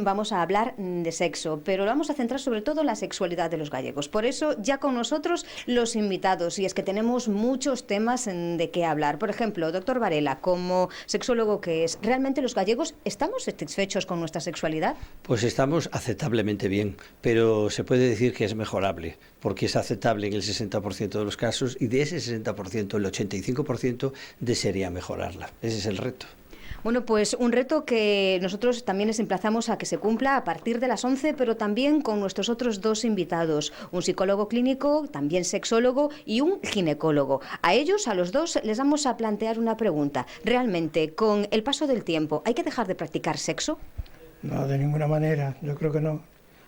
vamos a hablar de sexo, pero lo vamos a centrar sobre todo en la sexualidad de los gallegos. Por eso, ya con nosotros los invitados, y es que tenemos muchos temas de qué hablar. Por ejemplo, doctor Varela, como sexólogo que es, ¿realmente los gallegos estamos satisfechos con nuestra sexualidad? Pues estamos aceptablemente bien, pero se puede decir que es mejorable, porque es aceptable en el 60% de los casos y de ese 60%, el 85% desearía mejorarla. Ese es el reto. Bueno, pues un reto que nosotros también les emplazamos a que se cumpla a partir de las 11, pero también con nuestros otros dos invitados, un psicólogo clínico, también sexólogo y un ginecólogo. A ellos, a los dos, les vamos a plantear una pregunta. ¿Realmente, con el paso del tiempo, hay que dejar de practicar sexo? No, de ninguna manera, yo creo que no.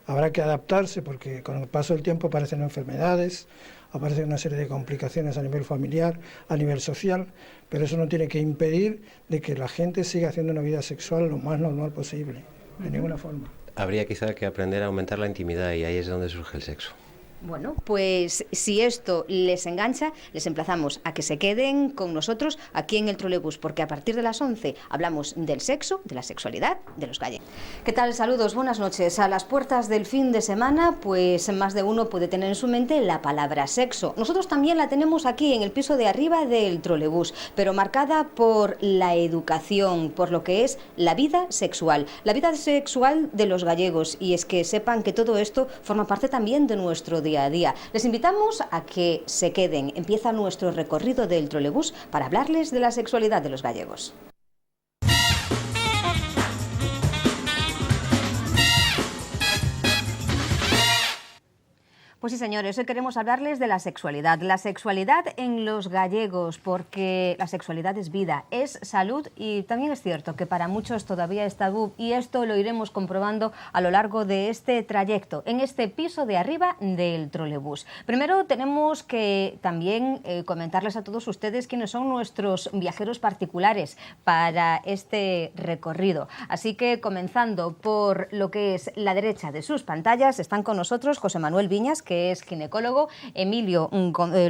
Habrá que adaptarse porque con el paso del tiempo aparecen enfermedades, aparecen una serie de complicaciones a nivel familiar, a nivel social, pero eso no tiene que impedir de que la gente siga haciendo una vida sexual lo más normal posible, de ninguna forma. Habría quizá que aprender a aumentar la intimidad y ahí es donde surge el sexo. Bueno, pues si esto les engancha, les emplazamos a que se queden con nosotros aquí en el Trolebús, porque a partir de las 11 hablamos del sexo, de la sexualidad, de los gallegos. ¿Qué tal? Saludos, buenas noches. A las puertas del fin de semana, pues más de uno puede tener en su mente la palabra sexo. Nosotros también la tenemos aquí en el piso de arriba del Trolebús, pero marcada por la educación, por lo que es la vida sexual de los gallegos. Y es que sepan que todo esto forma parte también de nuestro día a día. Les invitamos a que se queden. Empieza nuestro recorrido del trolebús para hablarles de la sexualidad de los gallegos. Pues sí, señores, hoy queremos hablarles de la sexualidad en los gallegos, porque la sexualidad es vida, es salud y también es cierto que para muchos todavía es tabú y esto lo iremos comprobando a lo largo de este trayecto, en este piso de arriba del trolebús. Primero tenemos que también comentarles a todos ustedes quiénes son nuestros viajeros particulares para este recorrido. Así que comenzando por lo que es la derecha de sus pantallas, están con nosotros José Manuel Viñas, que es ginecólogo, Emilio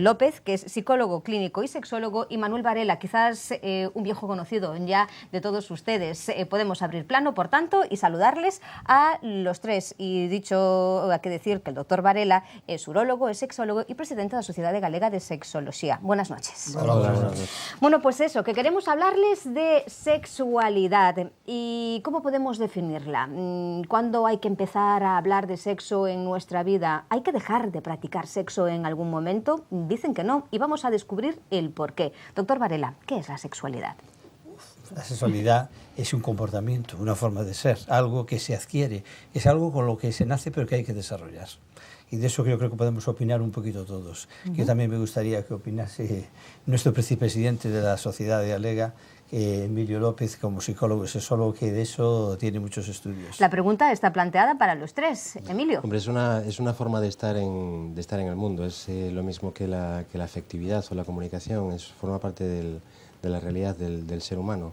López, que es psicólogo clínico y sexólogo, y Manuel Varela, quizás un viejo conocido ya de todos ustedes. Podemos abrir plano, por tanto, y saludarles a los tres. Y dicho, hay que decir que el doctor Varela es urólogo, es sexólogo y presidente de la Sociedad Galega de Sexología. Buenas noches. Hola, buenas noches. Bueno, pues eso, que queremos hablarles de sexualidad y cómo podemos definirla. ¿Cuándo hay que empezar a hablar de sexo en nuestra vida? ¿Hay que dejar de practicar sexo en algún momento? Dicen que no, y vamos a descubrir el porqué. Doctor Varela, ¿qué es la sexualidad? La sexualidad es un comportamiento, una forma de ser, algo que se adquiere, es algo con lo que se nace pero que hay que desarrollar. Y de eso creo que podemos opinar un poquito todos. Yo también me gustaría que opinase nuestro vicepresidente de la Sociedad Galega, Emilio López, como psicólogo y sexólogo, que de eso tiene muchos estudios. La pregunta está planteada para los tres. Emilio. Hombre, es una forma de estar en el mundo, es lo mismo que la afectividad o la comunicación, forma parte de la realidad del ser humano.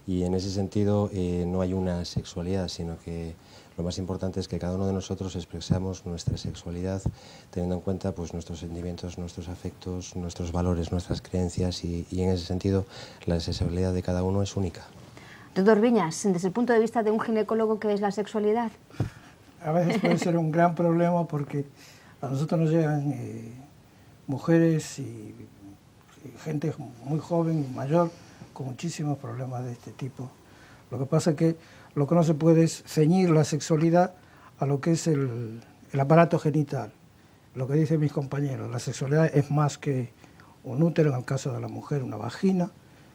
Y en ese sentido no hay una sexualidad, sino que lo más importante es que cada uno de nosotros expresamos nuestra sexualidad teniendo en cuenta pues, nuestros sentimientos, nuestros afectos, nuestros valores, nuestras creencias y en ese sentido la sexualidad de cada uno es única. Doctor Viñas, desde el punto de vista de un ginecólogo, ¿qué es la sexualidad? A veces puede ser un gran problema porque a nosotros nos llegan mujeres y gente muy joven y mayor con muchísimos problemas de este tipo. Lo que pasa es que lo que no se puede es ceñir la sexualidad a lo que es el aparato genital. Lo que dicen mis compañeros, la sexualidad es más que un útero, en el caso de la mujer una vagina,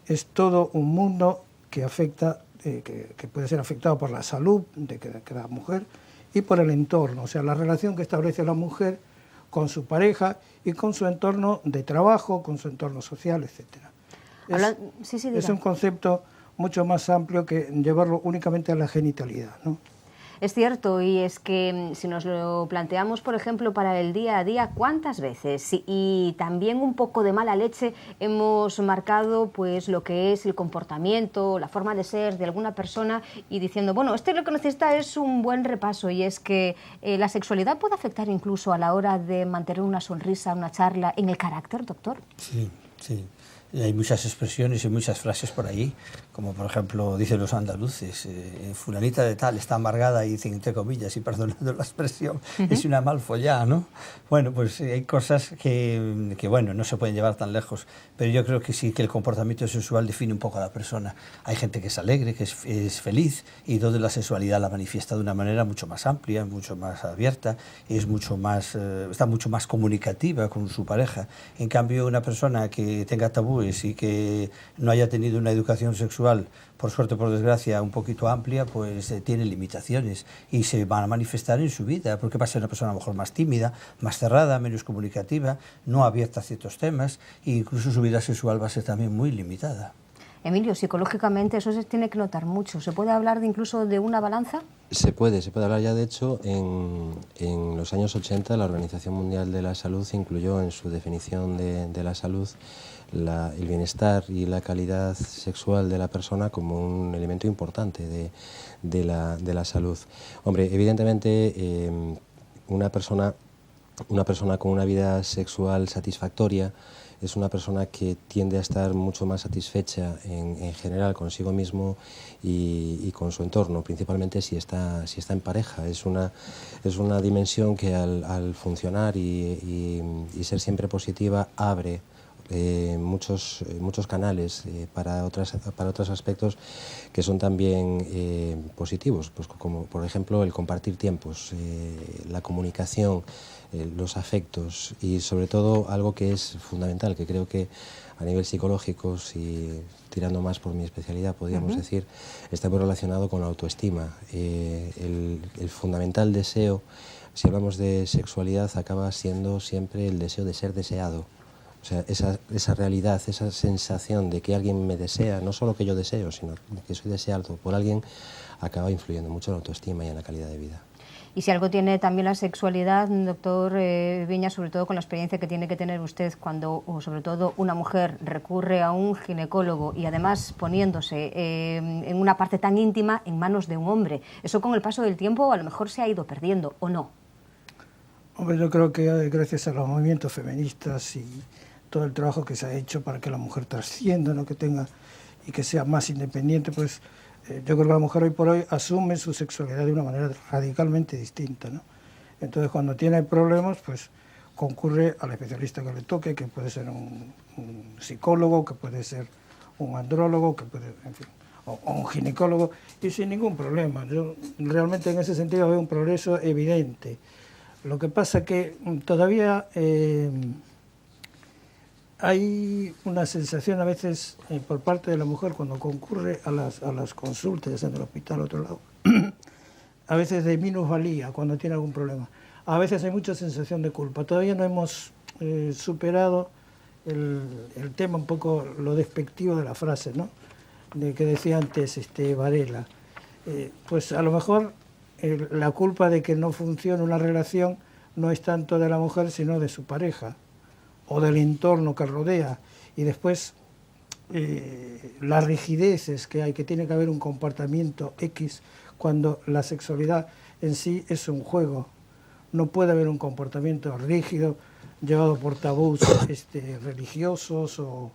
es todo un mundo que afecta, que puede ser afectado por la salud de la mujer y por el entorno, o sea, la relación que establece la mujer con su pareja y con su entorno de trabajo, con su entorno social, etc. Es un concepto mucho más amplio que llevarlo únicamente a la genitalidad, ¿no? Es cierto, y es que si nos lo planteamos, por ejemplo, para el día a día, ¿cuántas veces? Y también un poco de mala leche hemos marcado pues lo que es el comportamiento, la forma de ser de alguna persona y diciendo, bueno, esto lo que necesita es un buen repaso, y es que la sexualidad puede afectar incluso a la hora de mantener una sonrisa, una charla, en el carácter, doctor. Sí, sí. Hay muchas expresiones y muchas frases por ahí, como por ejemplo dicen los andaluces, fulanita de tal está amargada y dicen entre comillas, y perdonando la expresión, es una mal follada, ¿no? Bueno, pues hay cosas que bueno, no se pueden llevar tan lejos, pero yo creo que sí que el comportamiento sexual define un poco a la persona. Hay gente que es alegre, que es feliz, y donde la sexualidad la manifiesta de una manera mucho más amplia, mucho más abierta, es mucho más, está mucho más comunicativa con su pareja. En cambio, una persona que tenga tabúes y que no haya tenido una educación sexual, por suerte o por desgracia, un poquito amplia, pues tiene limitaciones y se van a manifestar en su vida, porque va a ser una persona a lo mejor más tímida, más cerrada, menos comunicativa, no abierta a ciertos temas, e incluso su vida sexual va a ser también muy limitada. Emilio, psicológicamente eso se tiene que notar mucho. ¿Se puede hablar incluso de una balanza? Se puede hablar ya. De hecho, en los años 80 la Organización Mundial de la Salud incluyó en su definición de la salud el bienestar y la calidad sexual de la persona como un elemento importante de la salud. Hombre, evidentemente una persona con una vida sexual satisfactoria es una persona que tiende a estar mucho más satisfecha en general consigo mismo y con su entorno, principalmente si está en pareja. Es una dimensión que al funcionar y ser siempre positiva abre muchos canales para otros aspectos que son también positivos, pues como por ejemplo el compartir tiempos, la comunicación, los afectos y sobre todo algo que es fundamental, que creo que a nivel psicológico, si tirando más por mi especialidad podríamos decir, está muy relacionado con la autoestima. El fundamental deseo, si hablamos de sexualidad, acaba siendo siempre el deseo de ser deseado. O sea, esa realidad, esa sensación de que alguien me desea, no solo que yo deseo, sino que soy deseado por alguien, acaba influyendo mucho en la autoestima y en la calidad de vida. Y si algo tiene también la sexualidad, doctor Viñas, sobre todo con la experiencia que tiene que tener usted cuando, o sobre todo, una mujer recurre a un ginecólogo y además poniéndose en una parte tan íntima en manos de un hombre, eso con el paso del tiempo a lo mejor se ha ido perdiendo, ¿o no? Hombre, yo creo que gracias a los movimientos feministas y todo el trabajo que se ha hecho para que la mujer trascienda, ¿no?, que tenga y que sea más independiente, pues yo creo que la mujer hoy por hoy asume su sexualidad de una manera radicalmente distinta, ¿no? Entonces, cuando tiene problemas, pues concurre al especialista que le toque, que puede ser un psicólogo, que puede ser un andrólogo, que puede, en fin, o un ginecólogo, y sin ningún problema. Yo realmente en ese sentido veo un progreso evidente. Lo que pasa que todavía hay una sensación a veces por parte de la mujer cuando concurre a las consultas, ya sea en el hospital o otro lado, a veces de minusvalía cuando tiene algún problema. A veces hay mucha sensación de culpa. Todavía no hemos superado el tema, un poco lo despectivo de la frase, ¿no?, de que decía antes Varela. Pues a lo mejor la culpa de que no funcione una relación no es tanto de la mujer, sino de su pareja o del entorno que rodea. Y después las rigideces que hay, que tiene que haber un comportamiento X, cuando la sexualidad en sí es un juego. No puede haber un comportamiento rígido llevado por tabús religiosos o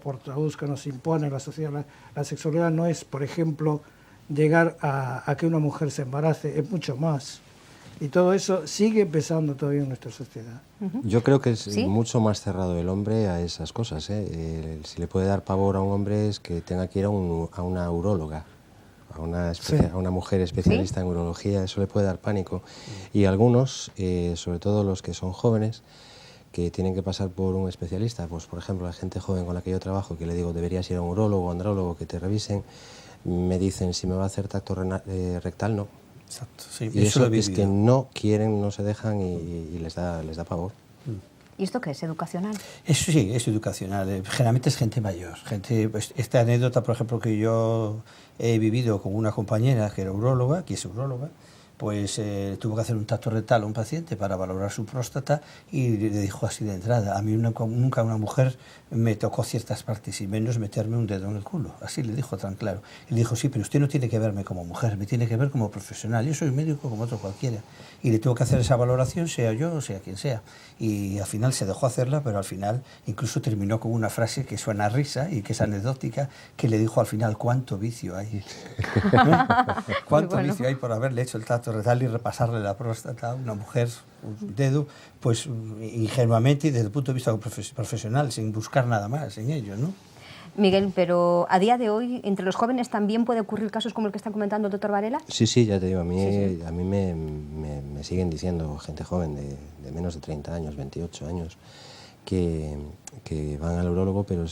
por tabús que nos impone la sociedad. La sexualidad no es, por ejemplo, llegar a que una mujer se embarace, es mucho más. Y todo eso sigue pesando todavía en nuestra sociedad. Yo creo que es ¿Sí? mucho más cerrado el hombre a esas cosas, ¿eh? Si le puede dar pavor a un hombre es que tenga que ir a una uróloga, a una mujer especialista en urología, eso le puede dar pánico. Y algunos, sobre todo los que son jóvenes, que tienen que pasar por un especialista, pues por ejemplo la gente joven con la que yo trabajo, que le digo deberías ir a un urólogo o andrólogo que te revisen, me dicen si me va a hacer tacto rectal, no. Exacto, sí, Y eso es que no quieren, no se dejan y les da pavor. ¿Y esto qué es? ¿Educacional? Eso sí, es educacional. Generalmente es gente mayor. Pues, esta anécdota, por ejemplo, que yo he vivido con una compañera que era uróloga, que es uróloga, pues tuvo que hacer un tacto rectal a un paciente para valorar su próstata y le dijo así de entrada: a mí nunca una mujer me tocó ciertas partes y menos meterme un dedo en el culo. Así le dijo tan claro. Y le dijo: sí, pero usted no tiene que verme como mujer, me tiene que ver como profesional. Yo soy médico como otro cualquiera. Y le tuvo que hacer esa valoración, sea yo o sea quien sea. Y al final se dejó hacerla, pero al final incluso terminó con una frase que suena a risa y que es anecdótica, que le dijo al final: ¿cuánto vicio hay? ¿Cuánto vicio hay por haberle hecho el tacto rectal y repasarle la próstata a una mujer, un dedo, pues ingenuamente y desde el punto de vista profesional, sin buscar nada más en ello, ¿no? Miguel, pero a día de hoy, entre los jóvenes también puede ocurrir casos como el que está comentando el doctor Varela. Sí, ya te digo, a mí me siguen diciendo gente joven de menos de 30 años, 28 años, que van al urólogo, pero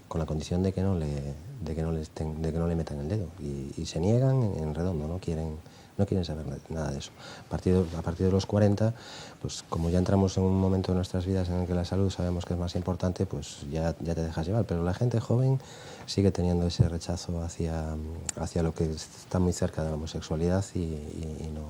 con la condición de que no le metan el dedo, y se niegan en redondo, no quieren saber nada de eso. A partir de los 40, pues como ya entramos en un momento de nuestras vidas en el que la salud sabemos que es más importante, pues ya te dejas llevar. Pero la gente joven sigue teniendo ese rechazo hacia lo que está muy cerca de la homosexualidad y no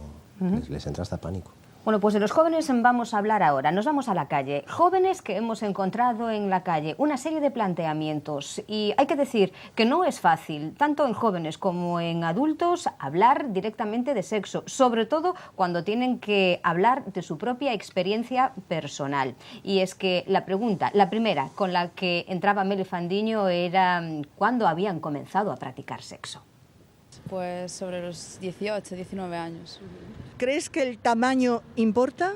les entra hasta pánico. Bueno, pues de los jóvenes vamos a hablar ahora. Nos vamos a la calle. Jóvenes que hemos encontrado en la calle, una serie de planteamientos. Y hay que decir que no es fácil, tanto en jóvenes como en adultos, hablar directamente de sexo, sobre todo cuando tienen que hablar de su propia experiencia personal. Y es que la primera con la que entraba Meli Fandiño era ¿cuándo habían comenzado a practicar sexo? Pues sobre los 18, 19 años. ¿Crees que el tamaño importa?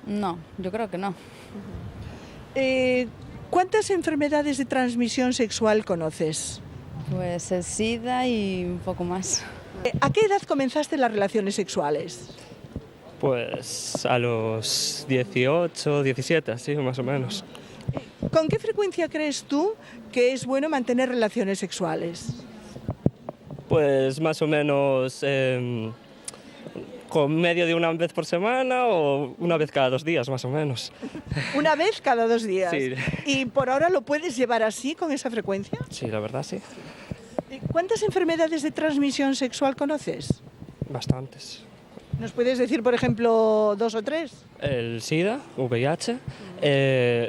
No, yo creo que no. ¿Cuántas enfermedades de transmisión sexual conoces? Pues el SIDA y un poco más. ¿A qué edad comenzaste las relaciones sexuales? Pues a los 18, 17, así más o menos. ¿Con qué frecuencia crees tú que es bueno mantener relaciones sexuales? Pues más o menos con medio de una vez por semana o una vez cada 2 días, más o menos. ¿Una vez cada 2 días? Sí. ¿Y por ahora lo puedes llevar así, con esa frecuencia? Sí, la verdad sí. ¿Cuántas enfermedades de transmisión sexual conoces? Bastantes. ¿Nos puedes decir, por ejemplo, 2 o 3? El SIDA, VIH,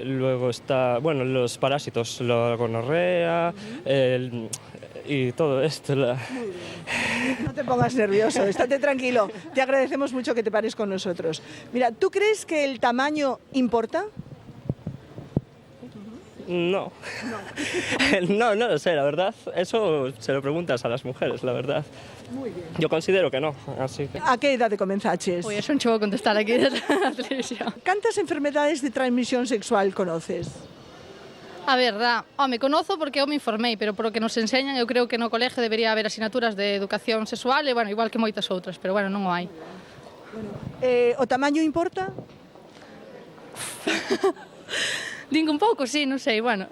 luego está, bueno, los parásitos, la gonorrea, y todo esto. No te pongas nervioso, estate tranquilo. Te agradecemos mucho que te pares con nosotros. Mira, ¿tú crees que el tamaño importa? No. No lo sé, la verdad. Eso se lo preguntas a las mujeres, la verdad. Muy bien. Yo considero que no, así que... ¿A qué edad te comenzaches? Uy, es un chivo contestar aquí de la televisión. ¿Cuántas enfermedades de transmisión sexual conoces? A ver, me conozo porque eu me informei, pero por o que nos enseñan eu creo que no colegio debería haber asignaturas de educación sexual e, bueno, igual que moitas outras, pero, bueno, non o hai. O tamaño importa? Din un pouco, sí, non sei, bueno.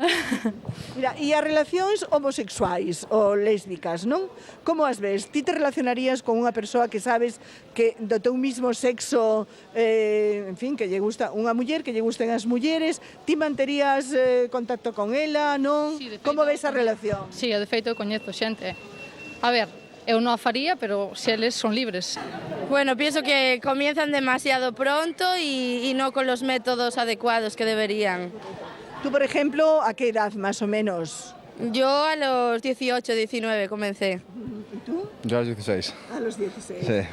Mira, e as relacións homosexuais ou lésbicas, non? Como as ves? Ti te relacionarías con unha persoa que sabes que do teu mismo sexo, en fin, que lle gusta unha muller, que lle gusten as mulleres, ti manterías contacto con ela, non? Sí, de feito, como ves a relación? Sí, de feito eu coñezo xente. A ver, eu non a faría, pero se eles son libres. Bueno, pienso que comienzan demasiado pronto y no con los métodos adecuados que deberían. Tú, por ejemplo, ¿a qué edad más o menos? Yo a los 18, 19 comencé. ¿Y tú? Yo a los 16. A los 16. Sí.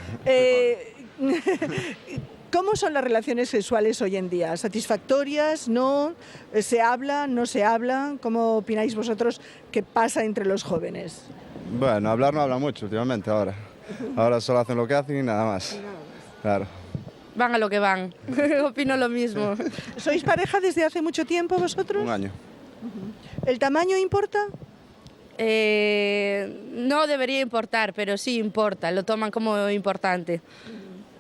¿Cómo son las relaciones sexuales hoy en día? ¿Satisfactorias? ¿No? ¿Se habla? ¿No se habla? ¿Cómo opináis vosotros que pasa entre los jóvenes? Bueno, hablar no habla mucho últimamente ahora. Ahora solo hacen lo que hacen y nada más. Claro. Van a lo que van. Opino lo mismo. ¿Sois pareja desde hace mucho tiempo vosotros? 1 año. ¿El tamaño importa? No debería importar, pero sí importa. Lo toman como importante.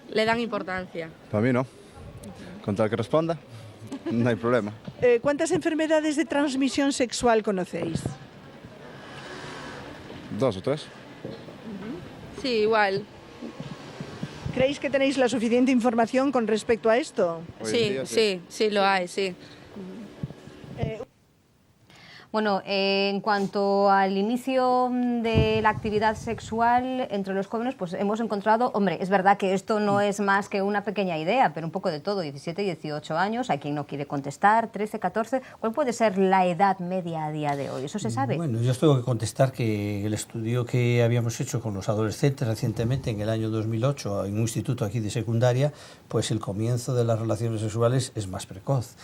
Le dan importancia. Para mí no. Con tal que responda, no hay problema. ¿Cuántas enfermedades de transmisión sexual conocéis? 2 o 3. Sí, igual. ¿Creéis que tenéis la suficiente información con respecto a esto? Hoy en día, Sí, lo hay, sí. Bueno, en cuanto al inicio de la actividad sexual entre los jóvenes, pues hemos encontrado, hombre, es verdad que esto no es más que una pequeña idea, pero un poco de todo, 17, 18 años, hay quien no quiere contestar, 13, 14, ¿cuál puede ser la edad media a día de hoy? ¿Eso se sabe? Bueno, yo os tengo que contestar que el estudio que habíamos hecho con los adolescentes recientemente, en el año 2008, en un instituto aquí de secundaria, pues el comienzo de las relaciones sexuales es más precoz.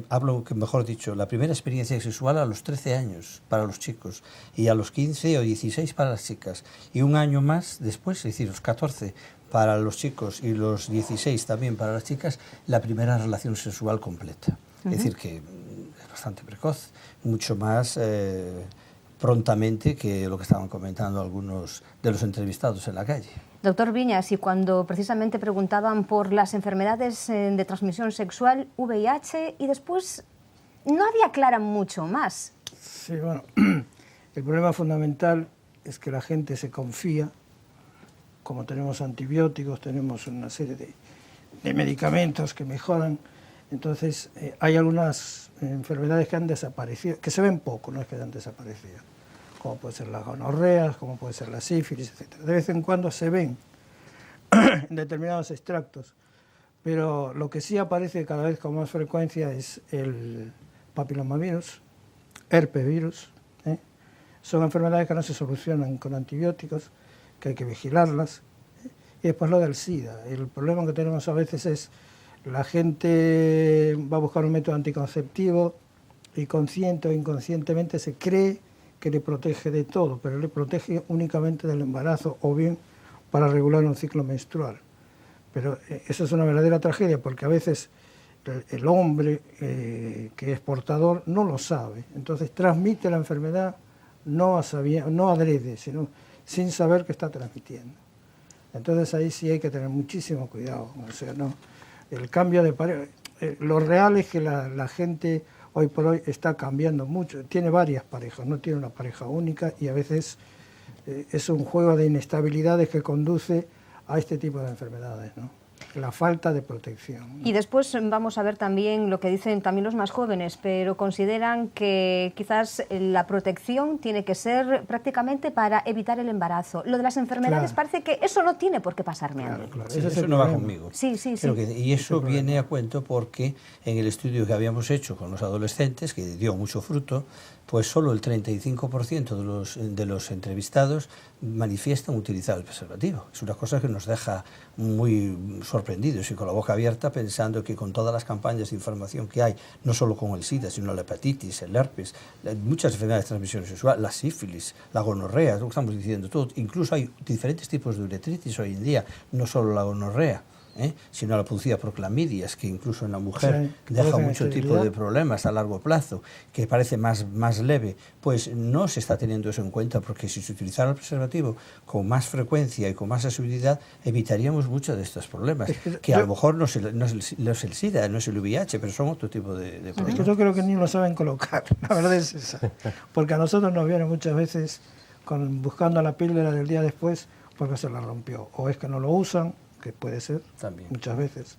Hablo, mejor dicho, la primera experiencia sexual a los 13 años para los chicos y a los 15 o 16 para las chicas. Y un año más después, es decir, los 14 para los chicos y los 16 también para las chicas, la primera relación sexual completa. Es decir, que es bastante precoz, mucho más prontamente que lo que estaban comentando algunos de los entrevistados en la calle. Doctor Viñas, y cuando precisamente preguntaban por las enfermedades de transmisión sexual, VIH, y después nadie aclara mucho más. Sí, bueno, el problema fundamental es que la gente se confía, como tenemos antibióticos, tenemos una serie de medicamentos que mejoran, entonces hay algunas enfermedades que han desaparecido, que se ven poco, no es que hayan desaparecido, como puede ser las gonorreas, como puede ser la sífilis, etc. De vez en cuando se ven en determinados extractos, pero lo que sí aparece cada vez con más frecuencia es el papilomavirus, herpesvirus. Son enfermedades que no se solucionan con antibióticos, que hay que vigilarlas. Y después lo del SIDA. El problema que tenemos a veces es la gente va a buscar un método anticonceptivo y consciente o inconscientemente se cree que le protege de todo, pero le protege únicamente del embarazo o bien para regular un ciclo menstrual. Pero eso es una verdadera tragedia porque a veces el hombre que es portador no lo sabe, entonces transmite la enfermedad no adrede, sino sin saber que está transmitiendo. Entonces ahí sí hay que tener muchísimo cuidado. O sea, no, el cambio de pareja, lo real es que la gente hoy por hoy está cambiando mucho, tiene varias parejas, no tiene una pareja única y a veces es un juego de inestabilidades que conduce a este tipo de enfermedades, ¿no? La falta de protección, ¿no? Y después vamos a ver también lo que dicen también los más jóvenes, pero consideran que quizás la protección tiene que ser prácticamente para evitar el embarazo. Lo de las enfermedades parece que eso no tiene por qué pasarme a mí. Sí, eso no va conmigo. Sí. Y eso viene a cuento porque en el estudio que habíamos hecho con los adolescentes, que dio mucho fruto, pues solo el 35% de los entrevistados manifiestan utilizar el preservativo. Es una cosa que nos deja muy sorprendidos y con la boca abierta pensando que con todas las campañas de información que hay, no solo con el SIDA, sino la hepatitis, el herpes, muchas enfermedades de transmisión sexual, la sífilis, la gonorrea, lo que estamos diciendo todo, incluso hay diferentes tipos de uretritis hoy en día, no solo la gonorrea, sino la producida por clamidias, que incluso en la mujer deja mucho tipo de problemas a largo plazo, que parece más leve, pues no se está teniendo eso en cuenta, porque si se utilizara el preservativo con más frecuencia y con más asiduidad, evitaríamos muchos de estos problemas, que a lo mejor no es el SIDA, no es el VIH, pero son otro tipo de problemas. Es que yo creo que ni lo saben colocar, la verdad es esa, porque a nosotros nos vienen muchas veces buscando la píldora del día después porque se la rompió, o es que no lo usan, que puede ser también muchas veces,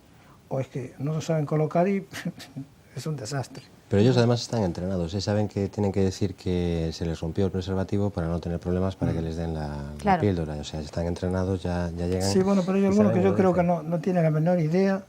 o es que no lo saben colocar y es un desastre. Pero ellos además están entrenados, saben que tienen que decir que se les rompió el preservativo para no tener problemas para que les den la píldora, o sea, están entrenados, ya llegan... Sí, bueno, pero hay algunos que yo creo que no tienen la menor idea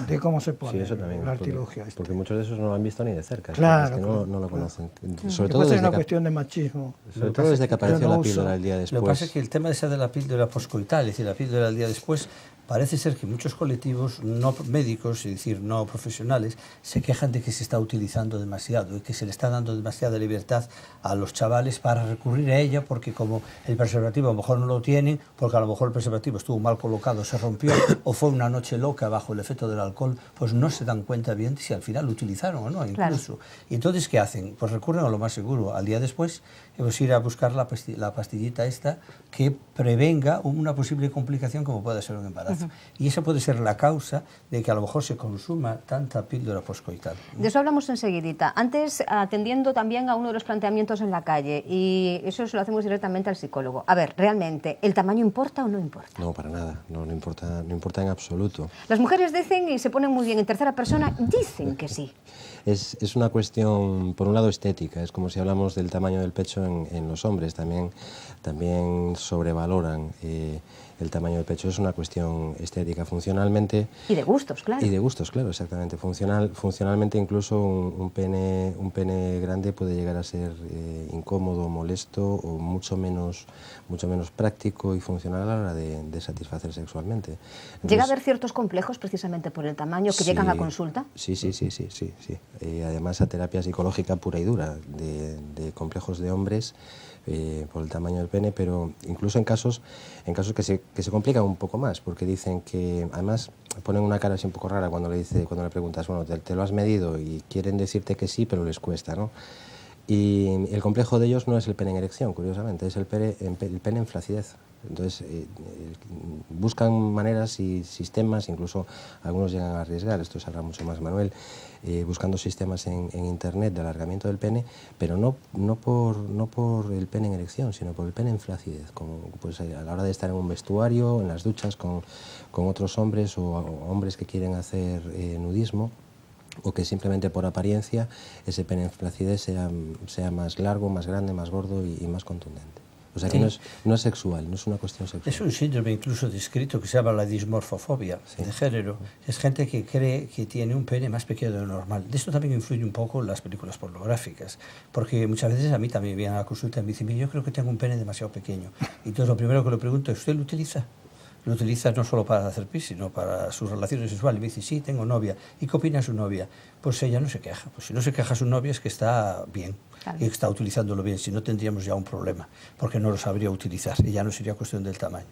de cómo se pone el artilugio. Porque muchos de esos no lo han visto ni de cerca, claro, es que no lo conocen. Sobre todo es una cuestión de machismo. Sobre todo desde que apareció la píldora el día después. Lo que pasa es que el tema de la píldora poscoital, es decir, la píldora del día después, parece ser que muchos colectivos no médicos, es decir, no profesionales, se quejan de que se está utilizando demasiado y que se le está dando demasiada libertad a los chavales para recurrir a ella, porque como el preservativo a lo mejor no lo tienen, porque a lo mejor el preservativo estuvo mal colocado, se rompió, o fue una noche loca bajo el efecto del alcohol, pues no se dan cuenta bien si al final lo utilizaron o no, incluso. Claro. Y entonces, ¿qué hacen? Pues recurren a lo más seguro. Al día después, pues ir a buscar la pastillita esta que prevenga una posible complicación como pueda ser un embarazo. Y esa puede ser la causa de que a lo mejor se consuma tanta píldora poscoital. De eso hablamos enseguidita. Antes, atendiendo también a uno de los planteamientos en la calle, y eso se lo hacemos directamente al psicólogo. A ver, ¿realmente el tamaño importa o no importa? No, para nada, no importa en absoluto. Las mujeres dicen, y se ponen muy bien en tercera persona, dicen que sí. Es una cuestión, por un lado, estética. Es como si hablamos del tamaño del pecho en los hombres. También sobrevaloran el tamaño del pecho. Es una cuestión estética. Funcionalmente... Y de gustos, claro. Y de gustos, claro, exactamente. Funcionalmente, incluso un pene grande puede llegar a ser incómodo, molesto o mucho menos práctico y funcional a la hora de satisfacer sexualmente. Entonces, ¿llega a haber ciertos complejos precisamente por el tamaño que llegan a consulta? Sí. Además, a terapia psicológica pura y dura de complejos de hombres por el tamaño del pene, pero incluso en casos que se complican un poco más, porque dicen que, además, ponen una cara así un poco rara cuando le preguntas, bueno, ¿te lo has medido? Y quieren decirte que sí, pero les cuesta, ¿no? Y el complejo de ellos no es el pene en erección, curiosamente, es el pene en flacidez. Entonces, buscan maneras y sistemas, incluso algunos llegan a arriesgar, esto sabrá mucho más Manuel, buscando sistemas en Internet de alargamiento del pene, pero no por el pene en erección, sino por el pene en flacidez, como pues, a la hora de estar en un vestuario, en las duchas con otros hombres o hombres que quieren hacer nudismo, o que simplemente por apariencia ese pene en flacidez sea más largo, más grande, más gordo y más contundente. O sea que no es sexual, no es una cuestión sexual. Es un síndrome incluso descrito que se llama la dismorfofobia de género. Es gente que cree que tiene un pene más pequeño de lo normal. De esto también influye un poco las películas pornográficas, porque muchas veces a mí también vienen a la consulta y me dicen, yo creo que tengo un pene demasiado pequeño. Y entonces lo primero que le pregunto es, ¿usted lo utiliza? Lo utiliza no solo para hacer pis, sino para sus relaciones sexuales. Y me dice, sí, tengo novia. ¿Y qué opina su novia? Pues ella no se queja. Pues si no se queja su novia es que está bien, claro, y está utilizándolo bien. Si no, tendríamos ya un problema, porque no lo sabría utilizar y ya no sería cuestión del tamaño.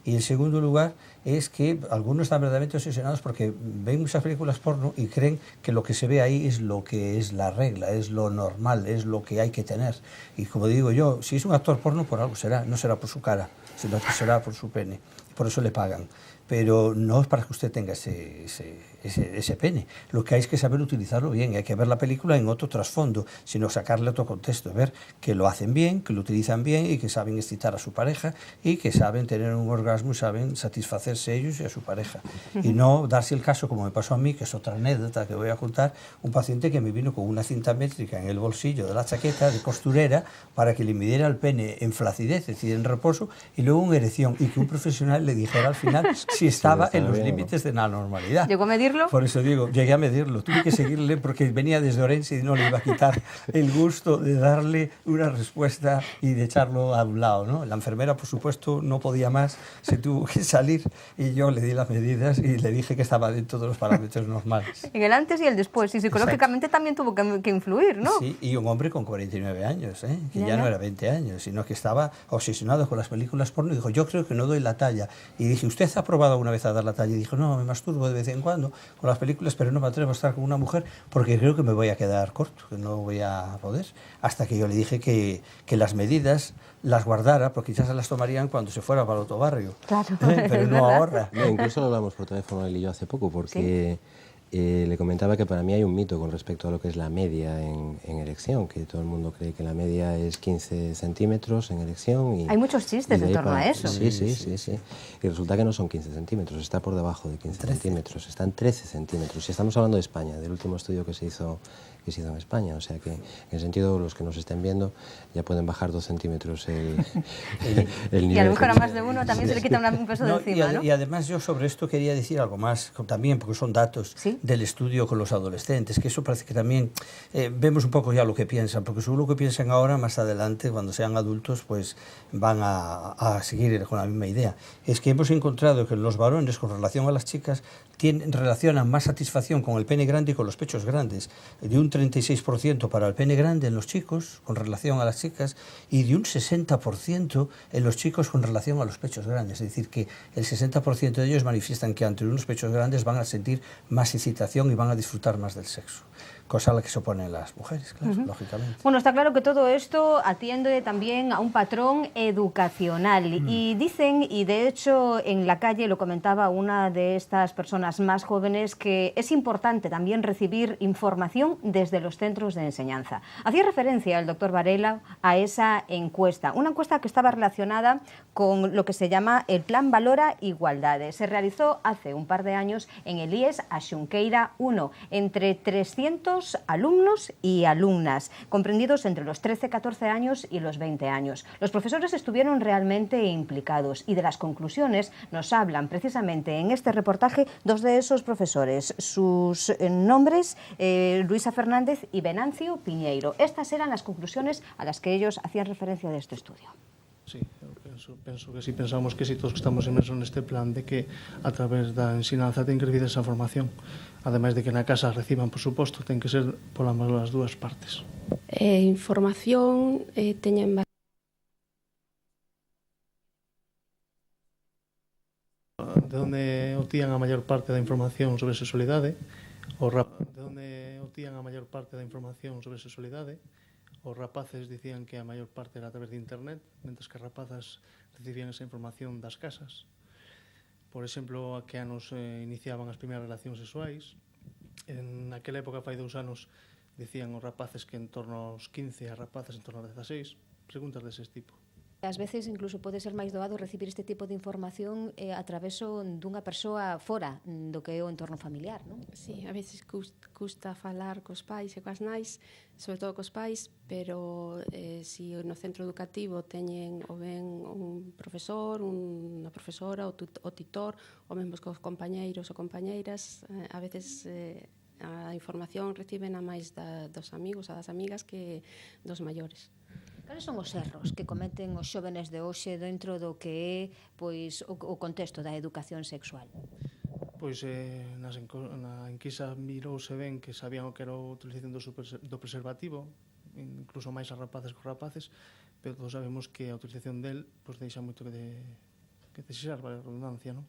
Y en segundo lugar es que algunos están verdaderamente obsesionados porque ven muchas películas porno y creen que lo que se ve ahí es lo que es la regla, es lo normal, es lo que hay que tener. Y como digo yo, si es un actor porno, por algo será, no será por su cara, sino que será por su pene. Por eso le pagan. Pero no es para que usted tenga ese pene. Lo que hay es que saber utilizarlo bien. Hay que ver la película en otro trasfondo, sino sacarle otro contexto. Ver que lo hacen bien, que lo utilizan bien y que saben excitar a su pareja y que saben tener un orgasmo y saben satisfacerse ellos y a su pareja. Y no darse el caso, como me pasó a mí, que es otra anécdota que voy a contar, un paciente que me vino con una cinta métrica en el bolsillo de la chaqueta de costurera para que le midiera el pene en flacidez, es decir, en reposo, y luego en erección, y que un profesional le dijera al final si estaba en los límites de la normalidad. ¿Llegó a medirlo? Por eso digo, llegué a medirlo. Tuve que seguirle porque venía desde Orense y no le iba a quitar el gusto de darle una respuesta y de echarlo a un lado, ¿no? La enfermera, por supuesto, no podía más, se tuvo que salir y yo le di las medidas y le dije que estaba dentro de los parámetros normales. En el antes y el después, y psicológicamente también tuvo que influir, ¿no? Sí, y un hombre con 49 años, que ya no era 20 años, sino que estaba obsesionado con las películas porno y dijo, yo creo que no doy la talla. Y dije, ¿usted ha probado alguna vez a dar la talla? Y dijo, no, me masturbo de vez en cuando con las películas, pero no me atrevo a estar con una mujer porque creo que me voy a quedar corto, que no voy a poder. Hasta que yo le dije que las medidas las guardara, porque quizás se las tomarían cuando se fuera para otro barrio. Claro, pero no ahora. No, incluso lo hablamos por teléfono él y yo hace poco, porque... ¿Sí? Le comentaba que para mí hay un mito con respecto a lo que es la media en erección, que todo el mundo cree que la media es 15 centímetros en erección. Y, hay muchos chistes en torno a eso. Sí. Y resulta que no son 15 centímetros, está por debajo de 15 centímetros, están 13 centímetros. Y estamos hablando de España, del último estudio que se hizo en España. O sea que, en ese sentido, los que nos estén viendo ya pueden bajar 2 centímetros el nivel. Y a lo mejor a más de uno también se le quita un peso de encima, ¿no? Y además yo sobre esto quería decir algo más también, porque son datos del estudio con los adolescentes, que eso parece que también vemos un poco ya lo que piensan, porque seguro lo que piensan ahora, más adelante, cuando sean adultos, pues van a seguir con la misma idea. Es que hemos encontrado que los varones, con relación a las chicas, relacionan más satisfacción con el pene grande y con los pechos grandes, de un 36% para el pene grande en los chicos con relación a las chicas y de un 60% en los chicos con relación a los pechos grandes. Es decir, que el 60% de ellos manifiestan que ante unos pechos grandes van a sentir más excitación y van a disfrutar más del sexo. Cosa a la que se oponen las mujeres, claro, lógicamente. Bueno, está claro que todo esto atiende también a un patrón educacional. Y dicen, y de hecho en la calle lo comentaba una de estas personas más jóvenes, que es importante también recibir información desde los centros de enseñanza. Hacía referencia el doctor Varela a esa encuesta, una encuesta que estaba relacionada con lo que se llama el Plan Valora Igualdades. Se realizó hace un par de años en el IES a Xunqueira 1, entre 300 niños, alumnos y alumnas, comprendidos entre los 13, 14 años y los 20 años. Los profesores estuvieron realmente implicados y de las conclusiones nos hablan precisamente en este reportaje dos de esos profesores, sus nombres, Luisa Fernández y Venancio Piñeiro. Estas eran las conclusiones a las que ellos hacían referencia de este estudio. Sí, penso que si pensamos que si todos que estamos inmersos neste plan de que a través da ensinanza ten que recibir esa formación, ademais de que na casa reciban, por suposto, ten que ser polas dúas partes. Información teñen de onde obtían a maior parte da información sobre sexualidade, os rapaces dicían que a maior parte era a través de internet, mentres que as rapazas recibían esa información das casas. Por exemplo, a que anos iniciaban as primeiras relacións sexuais. En aquela época, fai 2 anos, dicían os rapaces que en torno aos 15 e as rapazas en torno aos 16. Preguntas dese tipo. Ás veces incluso pode ser máis doado recibir este tipo de información a traveso dunha persoa fora do que é o entorno familiar, non? Sí, a veces custa falar cos pais e coas nais, sobre todo cos pais, pero si no centro educativo teñen o ben un profesor, unha profesora, o tutor, ou mesmo cos compañeiros ou compañeiras, a veces a información reciben a máis dos amigos, a das amigas que dos maiores. Cales son os erros que cometen os xóvenes de hoxe dentro do que é o contexto da educación sexual? Pois na enquisa mirouse ben que sabían o que era a utilización do preservativo, incluso máis as rapaces que os rapaces, pero todos sabemos que a utilización del deixa moito que desexar, vale a redundancia, non?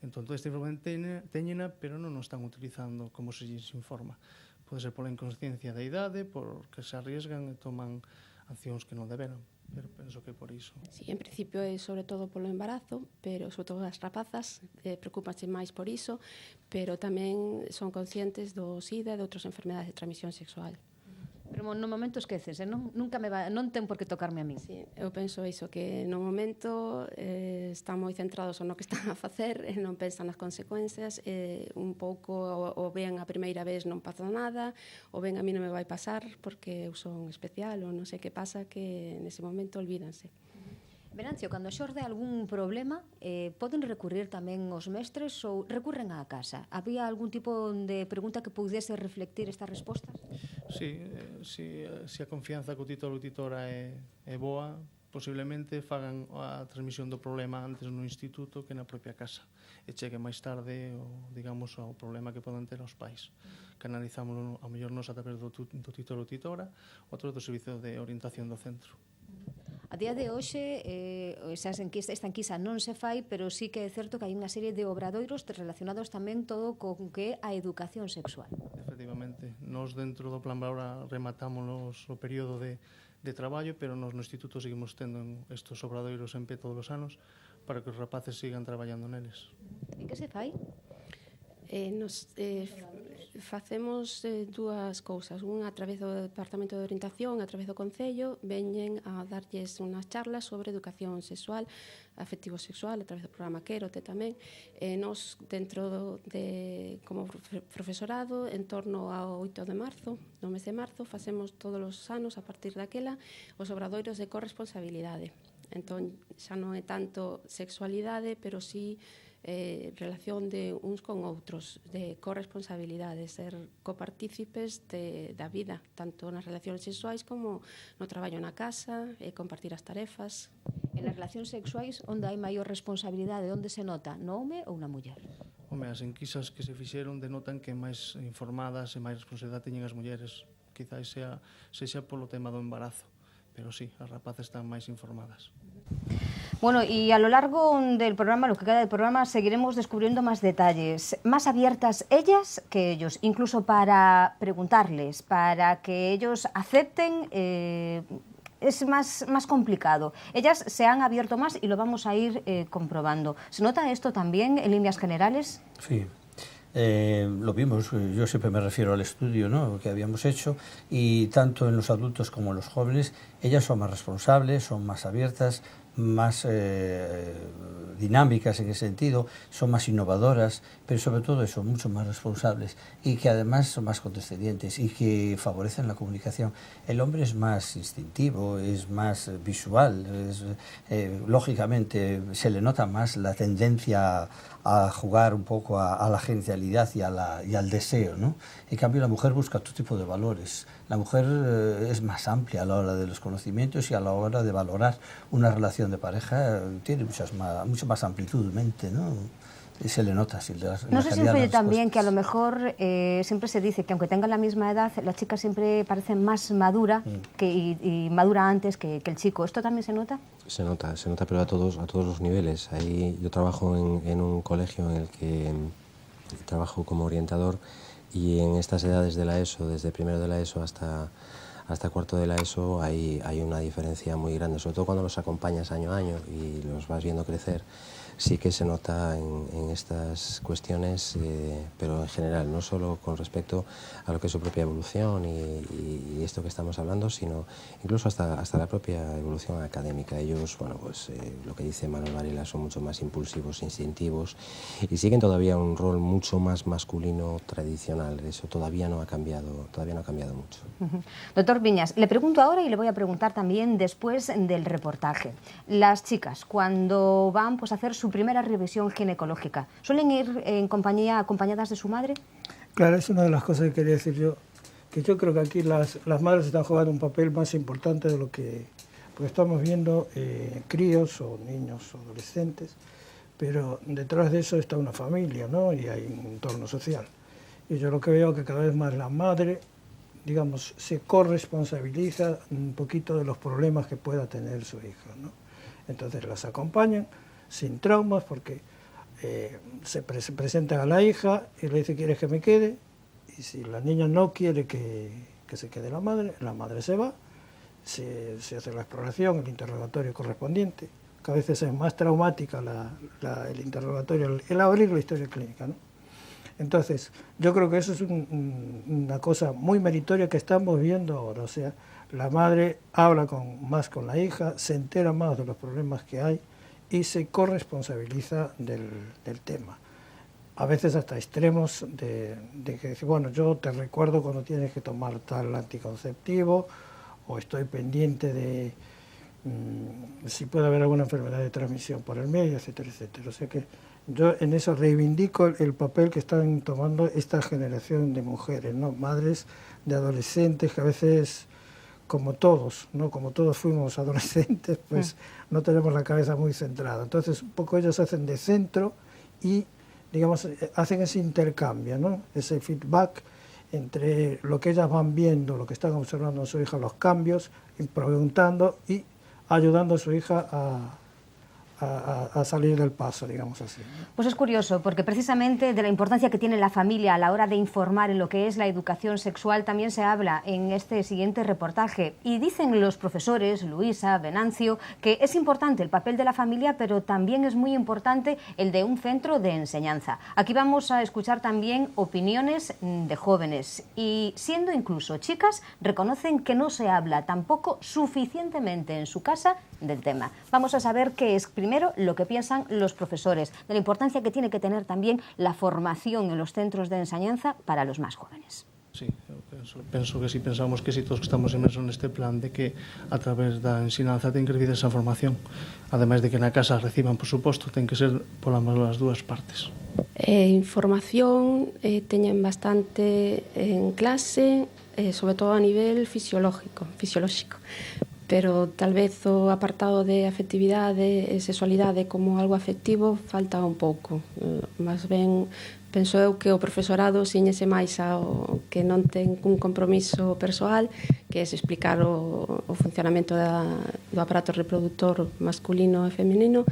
Entón, toda esta información teñena, pero non o están utilizando como se lles informa. Pode ser pola inconsciencia da idade, porque se arriesgan e toman accións que non deberan, pero penso que por iso. Sí, en principio é sobre todo polo embarazo, pero sobre todo as rapazas preocupanse máis por iso, pero tamén son conscientes do SIDA e de outras enfermedades de transmisión sexual. Pero no momento esqueces, non ten por que tocarme a min. Sí, eu penso iso, que no momento están moi centrados no que están a facer e non pensan nas consecuencias, un pouco o ven a primeira vez non pasa nada, o ven a mí non me vai pasar porque eu son especial ou non sei que pasa, que nese momento olvídanse. Venancio, cando xorde algún problema, poden recurrir tamén os mestres ou recurren á casa? Había algún tipo de pregunta que pudese reflectir estas respostas? Sí, se a confianza co titor ou titora é boa, posiblemente fagan a transmisión do problema antes no instituto que na propia casa e chegue máis tarde digamos, ao problema que poden ter os pais. Canalizámoslo ao mellor nos a través do titor ou titora ou a través do servicio de orientación do centro. A día de hoxe, esta enquisa non se fai, pero sí que é certo que hai unha serie de obradoiros relacionados tamén todo con que é a educación sexual. Efectivamente, nos dentro do Plan Valora rematamos o período de traballo, pero nos no instituto seguimos tendo estes obradoiros en pé todos os anos para que os rapaces sigan traballando neles. E que se fai? Facemos dúas cousas. Unha a través do Departamento de Orientación, a través do Concello, veñen a darlles unhas charlas sobre educación sexual, afectivo-sexual, a través do programa Quérote tamén. Nos, dentro como profesorado, en torno ao 8 de marzo, no mes de marzo, facemos todos os anos, a partir daquela, os obradoiros de corresponsabilidade. Entón, xa non é tanto sexualidade, pero sí relación de uns con outros, de corresponsabilidade, ser copartícipes da vida, tanto nas relacións sexuais como no traballo na casa, compartir as tarefas. En as relacións sexuais, onde hai maior responsabilidade, onde se nota, no home ou na muller? Home, as enquisas que se fixeron denotan que máis informadas e máis responsabilidade teñen as mulleres. Quizás sexa polo tema do embarazo, pero sí, as rapazas están máis informadas. Bueno, y a lo largo del programa, lo que queda del programa, seguiremos descubriendo más detalles, más abiertas ellas que ellos, incluso para preguntarles, para que ellos acepten, es más complicado. Ellas se han abierto más y lo vamos a ir comprobando. ¿Se nota esto también en líneas generales? Sí. Lo vimos, yo siempre me refiero al estudio, ¿no?, que habíamos hecho, y tanto en los adultos como en los jóvenes, ellas son más responsables, son más abiertas, más dinámicas en ese sentido, son más innovadoras, pero sobre todo eso, mucho más responsables y que además son más condescendientes y que favorecen la comunicación. El hombre es más instintivo, es más visual, lógicamente se le nota más la tendencia a jugar un poco a la genialidad y al deseo, ¿no? En cambio la mujer busca otro tipo de valores. La mujer es más amplia a la hora de los conocimientos y a la hora de valorar una relación de pareja, tiene mucha más amplitud de mente, ¿no? Y se le nota. No sé si influye también que a lo mejor siempre se dice que aunque tengan la misma edad, la chica siempre parece más madura y madura antes que el chico. ¿Esto también se nota? Se nota, pero a todos los niveles. Ahí yo trabajo en un colegio en el que trabajo como orientador y en estas edades de la ESO, desde primero de la ESO hasta cuarto de la ESO, hay una diferencia muy grande, sobre todo cuando los acompañas año a año y los vas viendo crecer. Sí que se nota en estas cuestiones, pero en general, no solo con respecto a lo que es su propia evolución y esto que estamos hablando, sino incluso hasta la propia evolución académica. Ellos, bueno, pues lo que dice Manuel Varela, son mucho más impulsivos, instintivos y siguen todavía un rol mucho más masculino tradicional. Eso todavía no ha cambiado mucho. Doctor Viñas, le pregunto ahora y le voy a preguntar también después del reportaje. Las chicas, cuando van pues, a hacer su primera revisión ginecológica, ¿suelen ir en compañía acompañadas de su madre? Claro, es una de las cosas que quería decir yo, que yo creo que aquí las madres están jugando un papel más importante de lo que... Porque estamos viendo críos o niños o adolescentes, pero detrás de eso está una familia, ¿no? Y hay un entorno social. Y yo lo que veo es que cada vez más la madre, digamos, se corresponsabiliza un poquito de los problemas que pueda tener su hija, ¿no? Entonces las acompañan sin traumas porque se presenta a la hija y le dice ¿quieres que me quede? Y si la niña no quiere que se quede la madre se va, se hace la exploración, el interrogatorio correspondiente, que a veces es más traumática el interrogatorio, el abrir la historia clínica, ¿no? Entonces, yo creo que eso es una cosa muy meritoria que estamos viendo ahora, o sea, la madre habla más con la hija, se entera más de los problemas que hay y se corresponsabiliza del tema. A veces hasta extremos de que dice, bueno, yo te recuerdo cuando tienes que tomar tal anticonceptivo o estoy pendiente de si puede haber alguna enfermedad de transmisión por el medio, etcétera, etcétera. O sea que yo en eso reivindico el papel que están tomando esta generación de mujeres, ¿no? Madres de adolescentes que a veces, como todos, ¿no? Como todos fuimos adolescentes, pues no tenemos la cabeza muy centrada. Entonces un poco ellas hacen de centro y, digamos, hacen ese intercambio, ¿no? Ese feedback entre lo que ellas van viendo, lo que están observando a su hija, los cambios, y preguntando y ayudando a su hija a salir del paso, digamos así, ¿no? Pues es curioso, porque precisamente de la importancia que tiene la familia a la hora de informar en lo que es la educación sexual también se habla en este siguiente reportaje. Y dicen los profesores, Luisa, Venancio, que es importante el papel de la familia, pero también es muy importante el de un centro de enseñanza. Aquí vamos a escuchar también opiniones de jóvenes y, siendo incluso chicas, reconocen que no se habla tampoco suficientemente en su casa del tema. Vamos a saber qué es primero lo que piensan los profesores, de la importancia que tiene que tener también la formación en los centros de enseñanza para los más jóvenes. Sí, penso que si pensamos que si todos que estamos inmersos neste plan de que a través da ensinanza ten que recibir esa formación, ademais de que na casa reciban, por suposto, ten que ser polas dúas partes. Información teñen bastante en clase, sobre todo a nivel fisiolóxico, pero tal vez o apartado de afectividade e sexualidade como algo afectivo falta un pouco. Más ben, penso eu que o profesorado siñese máis ao que non ten un compromiso persoal, que é explicar o funcionamento do aparato reproductor masculino e feminino,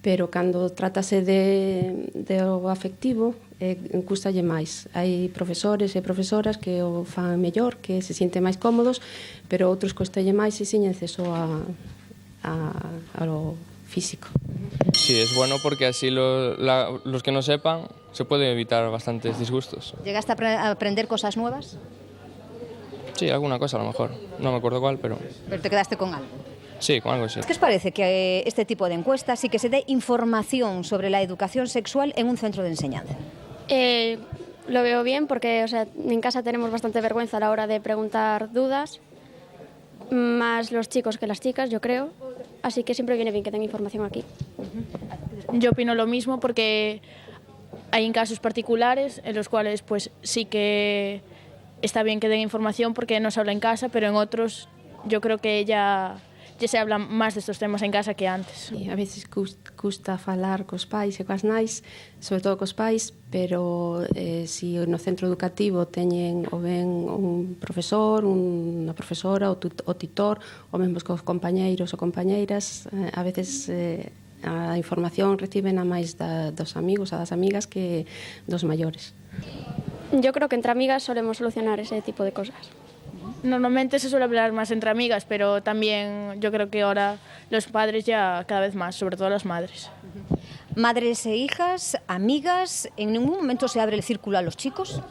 pero cando trátase de o afectivo, custalle máis. Hai profesores e profesoras que o fan mellor, que se sienten máis cómodos, pero outros custalle máis e siñense só a lo físico. Sí, es bueno porque así los que no sepan se pueden evitar bastantes disgustos. ¿Llegaste a aprender cosas nuevas? Sí, alguna cosa a lo mejor. No me acuerdo cuál, pero... Pero te quedaste con algo. Sí, con algo sí. ¿Qué os parece que este tipo de encuestas y que se dé información sobre la educación sexual en un centro de enseñanza? Lo veo bien porque en casa tenemos bastante vergüenza a la hora de preguntar dudas, más los chicos que las chicas, yo creo. Así que siempre viene bien que tenga información aquí. Yo opino lo mismo porque hay casos particulares en los cuales pues sí que está bien que den información porque no se habla en casa, pero en otros yo creo que ya se habla máis destos temas en casa que antes. A veces custa falar cos pais e coas nais, sobre todo cos pais, pero se no centro educativo teñen ou ben un profesor, unha profesora, o tutor, ou mesmo cos compañeiros ou compañeiras, a veces a información reciben a máis dos amigos, a das amigas que dos maiores. Yo creo que entre amigas solemos solucionar ese tipo de cosas. Normalmente se suele hablar más entre amigas, pero también yo creo que ahora los padres ya cada vez más, sobre todo las madres. Madres e hijas, amigas, ¿en ningún momento se abre el círculo a los chicos?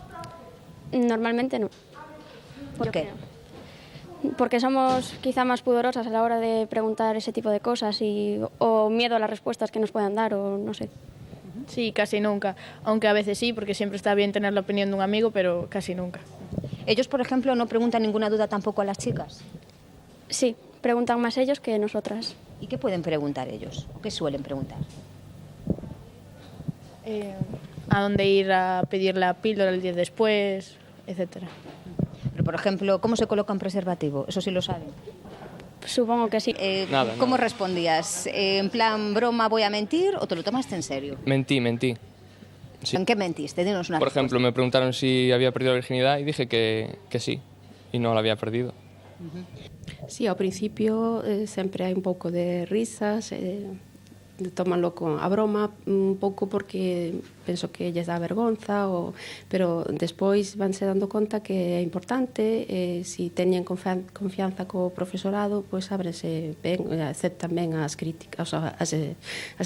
Normalmente no. ¿Por qué? Porque somos quizá más pudorosas a la hora de preguntar ese tipo de cosas o miedo a las respuestas que nos puedan dar o no sé. Sí, casi nunca, aunque a veces sí, porque siempre está bien tener la opinión de un amigo, pero casi nunca. ¿Ellos, por ejemplo, no preguntan ninguna duda tampoco a las chicas? Sí, preguntan más ellos que nosotras. ¿Y qué pueden preguntar ellos? ¿Qué suelen preguntar? A dónde ir a pedir la píldora el día después, etcétera. Pero, por ejemplo, ¿cómo se coloca un preservativo? ¿Eso sí lo saben? Supongo que sí. ¿Cómo respondías? ¿En plan broma voy a mentir o te lo tomaste en serio? Mentí. Sí. ¿En qué mentiste? Dinos una Por respuesta. ejemplo, me preguntaron si había perdido la virginidad y dije que sí, y no la había perdido. Sí, ao principio sempre hai un pouco de risas, tómanlo con a broma un pouco porque penso que lles dá vergonza, pero despois vanse dando conta que é importante, se teñen confianza co profesorado, pois ábrense ben, aceptan ben as críticas, as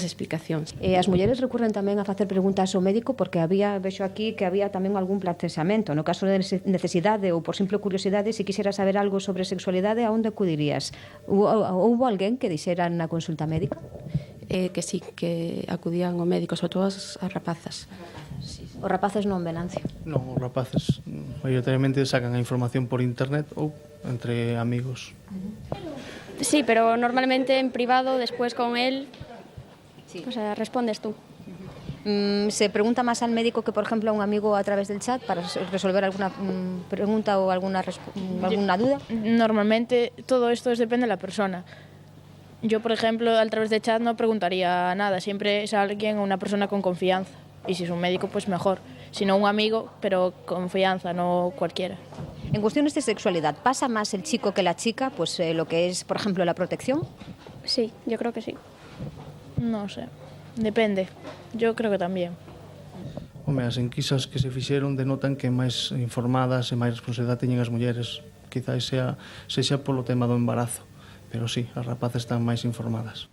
explicacións. As mulleres recurren tamén a facer preguntas ao médico porque vexo aquí que había tamén algún planteamento. No caso de necesidade ou por simple curiosidade, se quixera saber algo sobre sexualidade, a onde acudirías? Houbo alguén que dixera na consulta médica? Que sí, que acudían ao médico, sobre todo as rapazas. Os rapaces non, Venancio? Non, os rapaces maioritariamente sacan a información por internet ou entre amigos. Sí, pero normalmente en privado, después con él, pues respondes tú. ¿Se pregunta más al médico que, por ejemplo, a un amigo a través del chat para resolver alguna pregunta o alguna duda? Normalmente todo esto depende de la persona. Yo, por ejemplo, a través de chat no preguntaría nada, siempre es alguien o una persona con confianza. Y si es un médico, pues mejor. Si no, un amigo, pero confianza, no cualquiera. En cuestiones de sexualidad, ¿pasa más el chico que la chica, pues lo que es, por ejemplo, la protección? Sí, yo creo que sí. No sé, depende. Yo creo que también. Home, as enquisas que se fixeron denotan que máis informadas e máis responsabilidade teñen as mulleres. Quizás sexa polo tema do embarazo. Pero sí, as rapaces están máis informadas.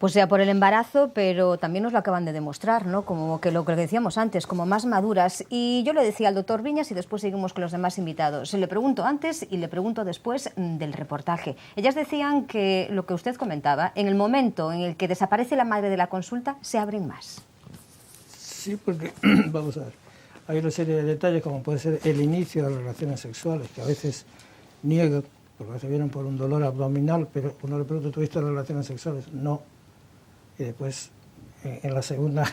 Pues sea por el embarazo, pero también nos lo acaban de demostrar, ¿no? Como que lo que decíamos antes, como más maduras. Y yo le decía al doctor Viñas y después seguimos con los demás invitados. Le pregunto antes y le pregunto después del reportaje. Ellas decían que lo que usted comentaba, en el momento en el que desaparece la madre de la consulta, se abren más. Sí, porque, vamos a ver, hay una serie de detalles como puede ser el inicio de las relaciones sexuales, que a veces niegan, porque a veces vienen por un dolor abdominal, pero uno le pregunta, ¿tuviste relaciones sexuales? No. Y después, en la segunda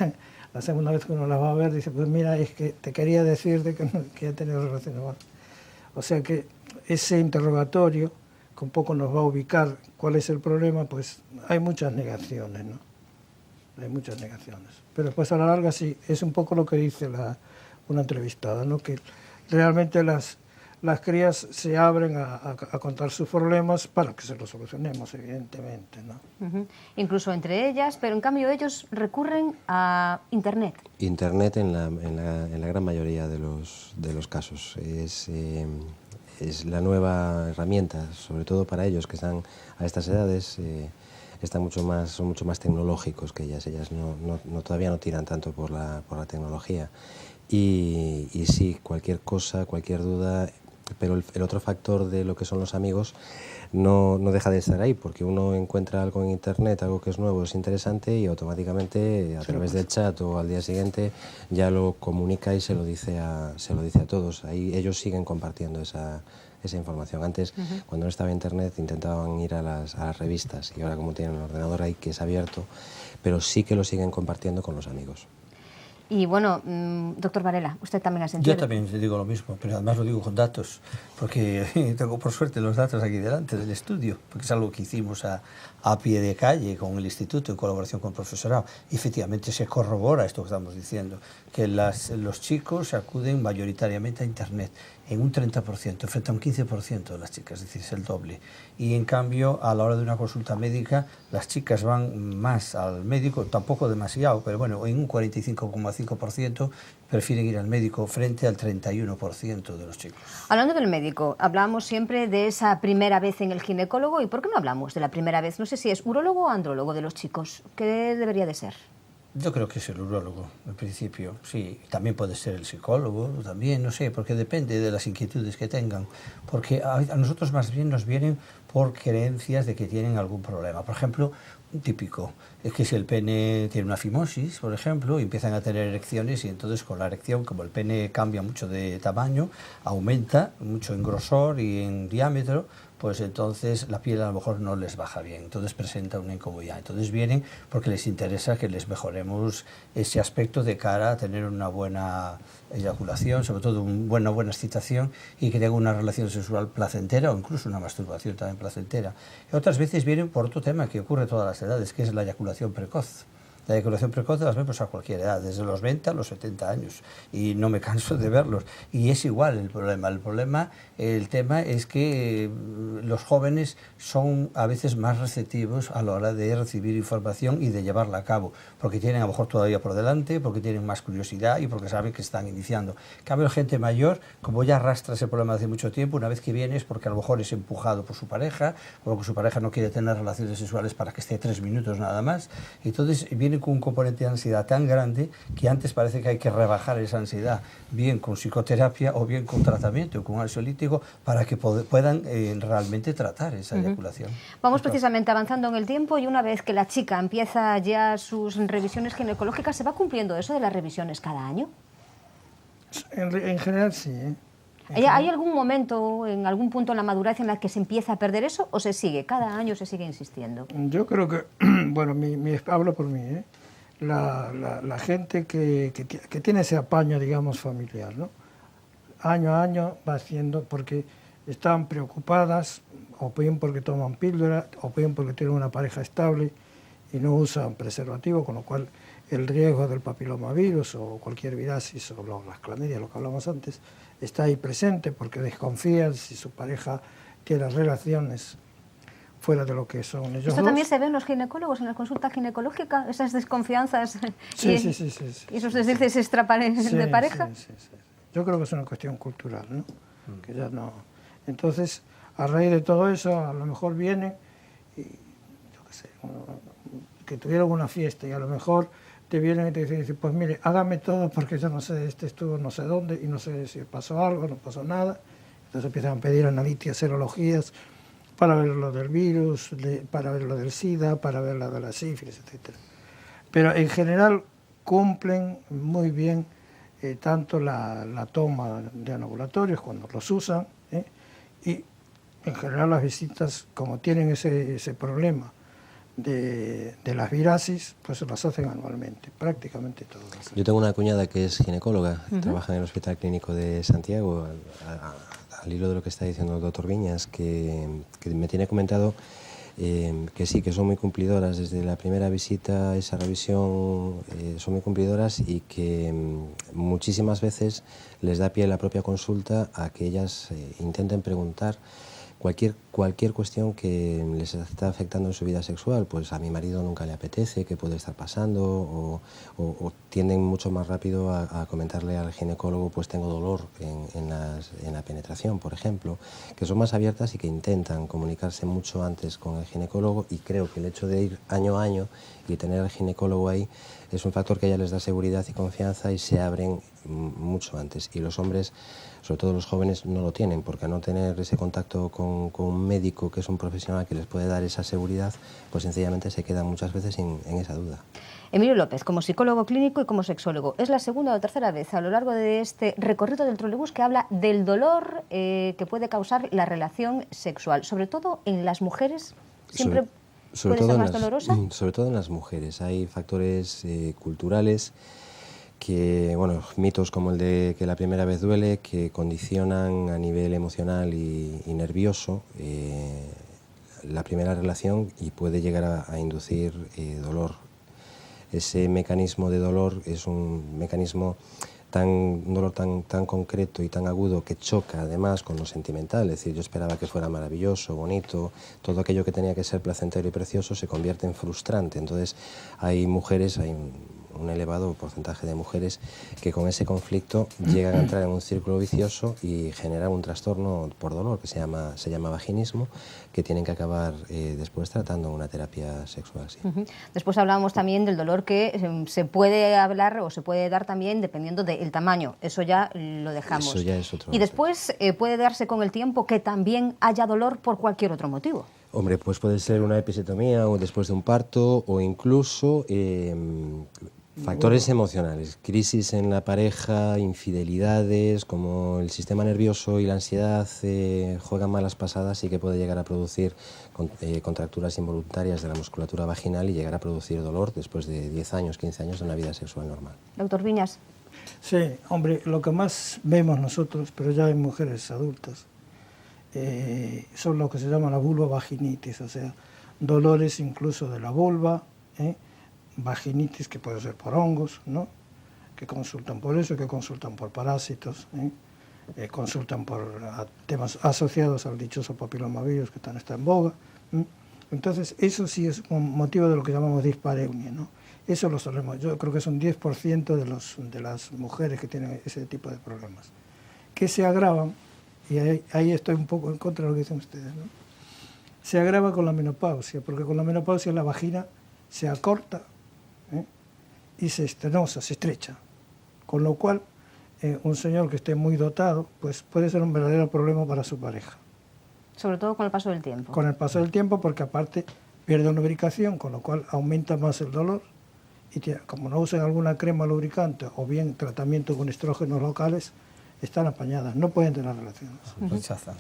vez que uno las va a ver, dice, pues mira, es que te quería decirte que he tenido relaciones. Bueno, o sea que ese interrogatorio, que un poco nos va a ubicar cuál es el problema, pues hay muchas negaciones, ¿no? Hay muchas negaciones. Pero después a la larga sí, es un poco lo que dice una entrevistada, ¿no? Que realmente las crías se abren a contar sus problemas para que se los solucionemos, evidentemente, ¿no? Incluso entre ellas, pero en cambio ellos recurren a Internet. Internet en la gran mayoría de los casos. Es la nueva herramienta, sobre todo para ellos que están a estas edades, son mucho más tecnológicos que ellas. Ellas todavía no tiran tanto por la tecnología. Y sí, cualquier cosa, cualquier duda, pero el otro factor de lo que son los amigos no deja de estar ahí, porque uno encuentra algo en internet, algo que es nuevo, es interesante, y automáticamente a través del chat o al día siguiente ya lo comunica y se lo dice a todos. Ahí ellos siguen compartiendo esa información. Antes, cuando no estaba internet, intentaban ir a las revistas, y ahora como tienen el ordenador ahí que es abierto, pero sí que lo siguen compartiendo con los amigos. Y bueno, doctor Varela, usted también ha sentido... Yo también te digo lo mismo, pero además lo digo con datos, porque tengo por suerte los datos aquí delante del estudio, porque es algo que hicimos a pie de calle con el instituto en colaboración con el profesorado. Y efectivamente se corrobora esto que estamos diciendo, que los chicos acuden mayoritariamente a internet, en un 30% frente a un 15% de las chicas, es decir, es el doble. Y en cambio, a la hora de una consulta médica, las chicas van más al médico, tampoco demasiado, pero bueno, en un 45,5% prefieren ir al médico frente al 31% de los chicos. Hablando del médico, hablamos siempre de esa primera vez en el ginecólogo, ¿y por qué no hablamos de la primera vez? No sé si es urólogo o andrólogo de los chicos, ¿qué debería de ser? Yo creo que es el urólogo, al principio, sí. También puede ser el psicólogo, también, no sé, porque depende de las inquietudes que tengan. Porque a nosotros más bien nos vienen por creencias de que tienen algún problema. Por ejemplo, un típico es que si el pene tiene una fimosis, por ejemplo, y empiezan a tener erecciones, y entonces con la erección, como el pene cambia mucho de tamaño, aumenta mucho en grosor y en diámetro, pues entonces la piel a lo mejor no les baja bien, entonces presenta una incomodidad. Entonces vienen porque les interesa que les mejoremos ese aspecto de cara a tener una buena eyaculación, sobre todo una buena excitación, y que tengan una relación sexual placentera o incluso una masturbación también placentera. Y otras veces vienen por otro tema que ocurre a todas las edades, que es la eyaculación precoz. La eyaculación precoz las vemos a cualquier edad, desde los 20 a los 70 años, y no me canso de verlos. Y es igual el problema. El tema es que los jóvenes son a veces más receptivos a la hora de recibir información y de llevarla a cabo, porque tienen a lo mejor todavía por delante, porque tienen más curiosidad y porque saben que están iniciando. En cambio, gente mayor, como ya arrastra ese problema hace mucho tiempo, una vez que viene es porque a lo mejor es empujado por su pareja, o porque su pareja no quiere tener relaciones sexuales para que esté 3 minutos nada más. Entonces viene con un componente de ansiedad tan grande que antes parece que hay que rebajar esa ansiedad, bien con psicoterapia o bien con tratamiento, con ansiolítico, para que puedan realmente tratar esa eyaculación. Vamos precisamente avanzando en el tiempo, y una vez que la chica empieza ya sus revisiones ginecológicas, ¿se va cumpliendo eso de las revisiones cada año? En general sí, ¿Hay algún momento, en algún punto en la madurez en la que se empieza a perder eso, o se sigue, cada año se sigue insistiendo? Yo creo que, bueno, hablo por mí, la gente que tiene ese apaño, digamos, familiar, ¿no? Año a año va haciendo, porque están preocupadas, o bien porque toman píldora, o bien porque tienen una pareja estable y no usan preservativo, con lo cual el riesgo del papilomavirus o cualquier virasis o las clamidias, lo que hablamos antes, está ahí presente, porque desconfían si su pareja tiene relaciones fuera de lo que son ellos. ¿Esto dos. también se ve en los ginecólogos, en la consulta ginecológica, esas desconfianzas sí. y esos deslices de pareja? Sí. Yo creo que es una cuestión cultural, ¿no? Que ya no. Entonces, a raíz de todo eso, a lo mejor viene y, yo qué sé, que tuvieron una fiesta y a lo mejor te vienen y te dicen, pues mire, hágame todo porque yo no sé, estuvo no sé dónde y no sé si pasó algo, no pasó nada. Entonces empiezan a pedir analíticas, serologías para ver lo del virus, para ver lo del SIDA, para ver lo de la sífilis, etc. Pero en general cumplen muy bien tanto la toma de anovulatorios cuando los usan, y en general las visitas, como tienen ese problema de las virasis, pues se las hacen anualmente, prácticamente todas. Yo tengo una cuñada que es ginecóloga, trabaja en el Hospital Clínico de Santiago, al hilo de lo que está diciendo el doctor Viñas, que me tiene comentado que sí, que son muy cumplidoras desde la primera visita, esa revisión, son muy cumplidoras, y que muchísimas veces les da pie la propia consulta a que ellas intenten preguntar cualquier cuestión que les está afectando en su vida sexual. Pues a mi marido nunca le apetece, qué puede estar pasando, o tienden mucho más rápido a comentarle al ginecólogo, pues tengo dolor en la penetración, por ejemplo, que son más abiertas y que intentan comunicarse mucho antes con el ginecólogo, y creo que el hecho de ir año a año y tener al ginecólogo ahí es un factor que a ella les da seguridad y confianza, y se abren mucho antes. Y los hombres sobre todo los jóvenes, no lo tienen, porque al no tener ese contacto con un médico que es un profesional que les puede dar esa seguridad, pues sencillamente se quedan muchas veces en esa duda. Emilio López, como psicólogo clínico y como sexólogo, es la segunda o tercera vez a lo largo de este recorrido del trolebús que habla del dolor que puede causar la relación sexual, sobre todo en las mujeres. ¿Siempre puede ser más dolorosa? Sobre todo en las mujeres. Hay factores culturales que, bueno, mitos como el de que la primera vez duele, que condicionan a nivel emocional y nervioso la primera relación y puede llegar a inducir dolor. Ese mecanismo de dolor es un mecanismo un dolor tan concreto y tan agudo que choca además con lo sentimental. Es decir, yo esperaba que fuera maravilloso, bonito, todo aquello que tenía que ser placentero y precioso se convierte en frustrante. Entonces hay mujeres, hay un elevado porcentaje de mujeres que con ese conflicto llegan a entrar en un círculo vicioso y generan un trastorno por dolor que se llama vaginismo, que tienen que acabar después tratando una terapia sexual. Sí. Después hablábamos también del dolor que se puede hablar o se puede dar también dependiendo del tamaño. Eso ya lo dejamos. Eso ya es otro. Y después puede darse con el tiempo que también haya dolor por cualquier otro motivo. Hombre, pues puede ser una episiotomía o después de un parto o incluso factores emocionales, crisis en la pareja, infidelidades, como el sistema nervioso y la ansiedad juegan malas pasadas y que puede llegar a producir contracturas involuntarias de la musculatura vaginal y llegar a producir dolor después de 10 años, 15 años de una vida sexual normal. Doctor Viñas. Sí, hombre, lo que más vemos nosotros, pero ya en mujeres adultas, son lo que se llama la vulvovaginitis, o sea, dolores incluso de la vulva, vaginitis que puede ser por hongos, ¿no? Que consultan por eso, que consultan por parásitos, consultan por temas asociados al dichoso papilomavirus que está en boga. Entonces, eso sí es un motivo de lo que llamamos dispareunia, ¿no? Eso lo solemos, yo creo que es un 10% de las mujeres que tienen ese tipo de problemas, que se agravan, y ahí estoy un poco en contra de lo que dicen ustedes, ¿no? Se agrava con la menopausia, porque con la menopausia la vagina se acorta y se estenosa, se estrecha, con lo cual un señor que esté muy dotado pues puede ser un verdadero problema para su pareja. Sobre todo con el paso del tiempo. Con el paso del tiempo, porque aparte pierde lubricación, con lo cual aumenta más el dolor, y como no usan alguna crema lubricante o bien tratamiento con estrógenos locales, están apañadas, no pueden tener relaciones. Rechazan.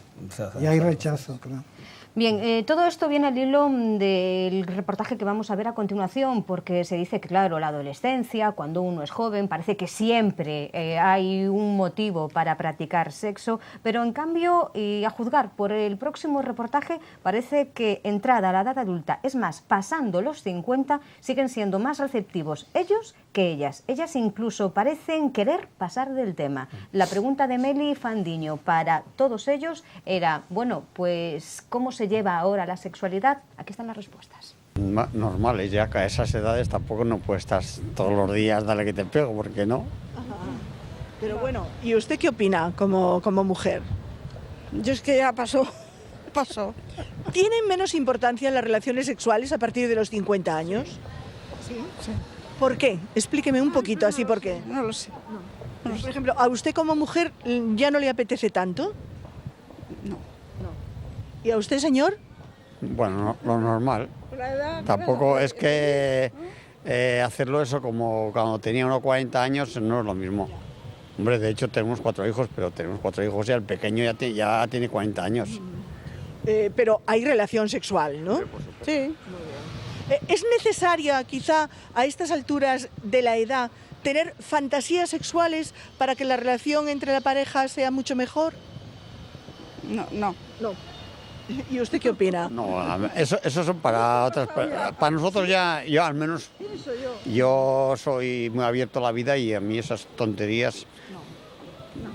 Y hay rechazo, claro. Bien, todo esto viene al hilo del reportaje que vamos a ver a continuación, porque se dice que, claro, la adolescencia, cuando uno es joven, parece que siempre hay un motivo para practicar sexo, pero en cambio, y a juzgar por el próximo reportaje, parece que entrada a la edad adulta, es más, pasando los 50, siguen siendo más receptivos ellos que ellas. Ellas incluso parecen querer pasar del tema. La pregunta de Meli Fandiño para todos ellos era, bueno, pues, ¿cómo se lleva ahora la sexualidad? Aquí están las respuestas. Normales, ya que a esas edades tampoco no puedes estar todos los días, dale que te pego, porque no. Pero bueno, ¿y usted qué opina como mujer? Yo es que ya pasó. ¿Tienen menos importancia las relaciones sexuales a partir de los 50 años? Sí. ¿Por qué? Explíqueme un poquito así por qué. No lo sé. Por ejemplo, ¿a usted como mujer ya no le apetece tanto? No. ¿Y a usted, señor? Bueno, lo normal. La edad, Tampoco es que hacerlo eso como cuando tenía unos 40 años no es lo mismo. Hombre, de hecho tenemos 4 hijos, pero tenemos 4 hijos y el pequeño ya tiene 40 años. Pero hay relación sexual, ¿no? Sí. ¿Es necesaria, quizá, a estas alturas de la edad, tener fantasías sexuales para que la relación entre la pareja sea mucho mejor? No. ¿Y usted qué opina? No, eso son para otras. Para nosotros ya, yo al menos, yo soy muy abierto a la vida y a mí esas tonterías.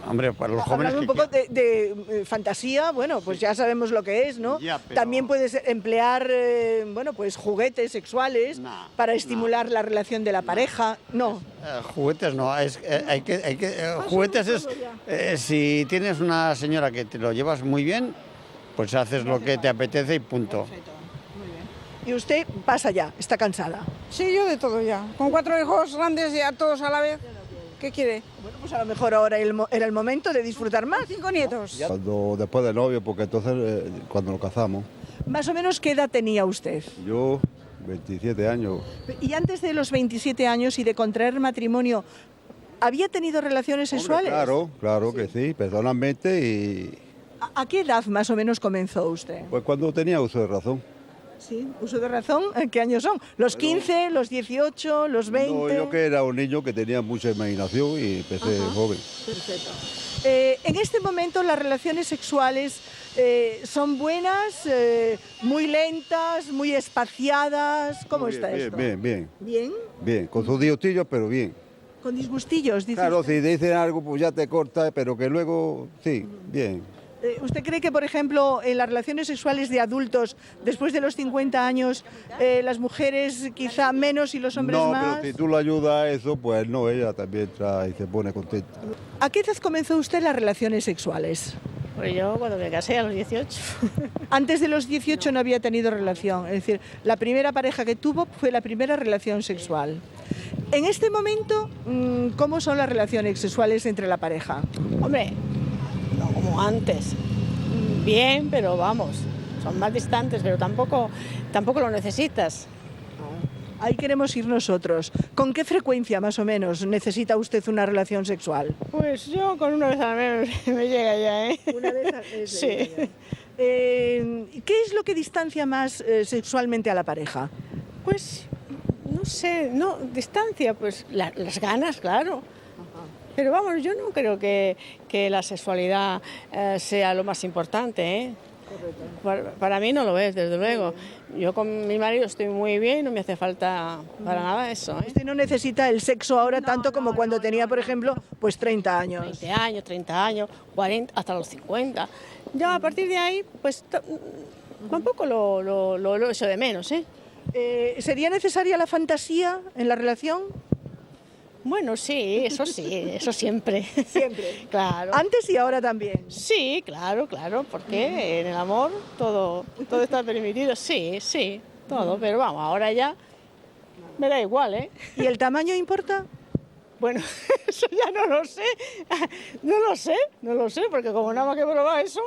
Hombre, para los jóvenes. Hablando un poco de fantasía, bueno, pues ya sabemos lo que es, ¿no? Ya, pero... También puedes emplear, bueno, pues juguetes sexuales para estimular la relación de la pareja. No. Juguetes no, juguetes es si tienes una señora que te lo llevas muy bien, pues haces lo que te apetece y punto. Perfecto. Muy bien. Y usted pasa ya, está cansada. Sí, yo de todo ya. Con 4 hijos grandes ya todos a la vez. ¿Qué quiere? Bueno, pues a lo mejor ahora era el momento de disfrutar más. 5 nietos. Cuando después de novio, porque entonces cuando nos casamos. Más o menos, ¿qué edad tenía usted? Yo, 27 años. Y antes de los 27 años y de contraer matrimonio, ¿había tenido relaciones sexuales? Claro que sí, personalmente. Y ¿A qué edad más o menos comenzó usted? pues cuando tenía uso de razón. Sí, uso de razón, ¿qué años son? ¿Los 15, los 18, los 20? No, yo que era un niño que tenía mucha imaginación y empecé joven. Perfecto. En este momento las relaciones sexuales son buenas, muy lentas, muy espaciadas. ¿Cómo está esto? Bien. ¿Bien? Bien, con sus disgustillos, pero bien. ¿Con disgustillos? Dice Claro, usted. si dicen algo, pues ya te corta, pero que luego, sí, bien. ¿Usted cree que, por ejemplo, en las relaciones sexuales de adultos, después de los 50 años, las mujeres quizá menos y los hombres No, más? pero si tú la ayudas a eso, pues no, ella también trae y se pone contenta. ¿A qué edad comenzó usted las relaciones sexuales? Pues yo cuando me casé a los 18. Antes de los 18 no había tenido relación, es decir, la primera pareja que tuvo fue la primera relación sexual. En este momento, ¿cómo son las relaciones sexuales entre la pareja? Hombre, no como antes. Bien, pero vamos, son más distantes, pero tampoco lo necesitas. Ahí queremos ir nosotros. ¿Con qué frecuencia, más o menos, necesita usted una relación sexual? Pues yo con una vez al mes me llega ya, ¿eh? Una vez al mes. Sí. ¿Qué es lo que distancia más sexualmente a la pareja? Pues, no sé, distancia, pues las ganas, claro. Pero vamos, yo no creo que la sexualidad sea lo más importante, ¿eh? Para mí no lo es, desde luego. Yo con mi marido estoy muy bien, no me hace falta para nada eso, ¿eh? Usted no necesita el sexo ahora tanto como cuando tenía, por ejemplo, pues 30 años. 20 años, 30 años, 40, hasta los 50. Ya a partir de ahí, pues tampoco lo echo de menos, ¿eh? ¿Sería necesaria la fantasía en la relación? Bueno, sí, eso siempre. Siempre. Claro. Antes y ahora también. Sí, claro, porque en el amor todo está permitido, sí, todo, pero vamos, ahora ya me da igual, ¿eh? ¿Y el tamaño importa? Bueno, eso ya no lo sé, porque como nada más que probar eso...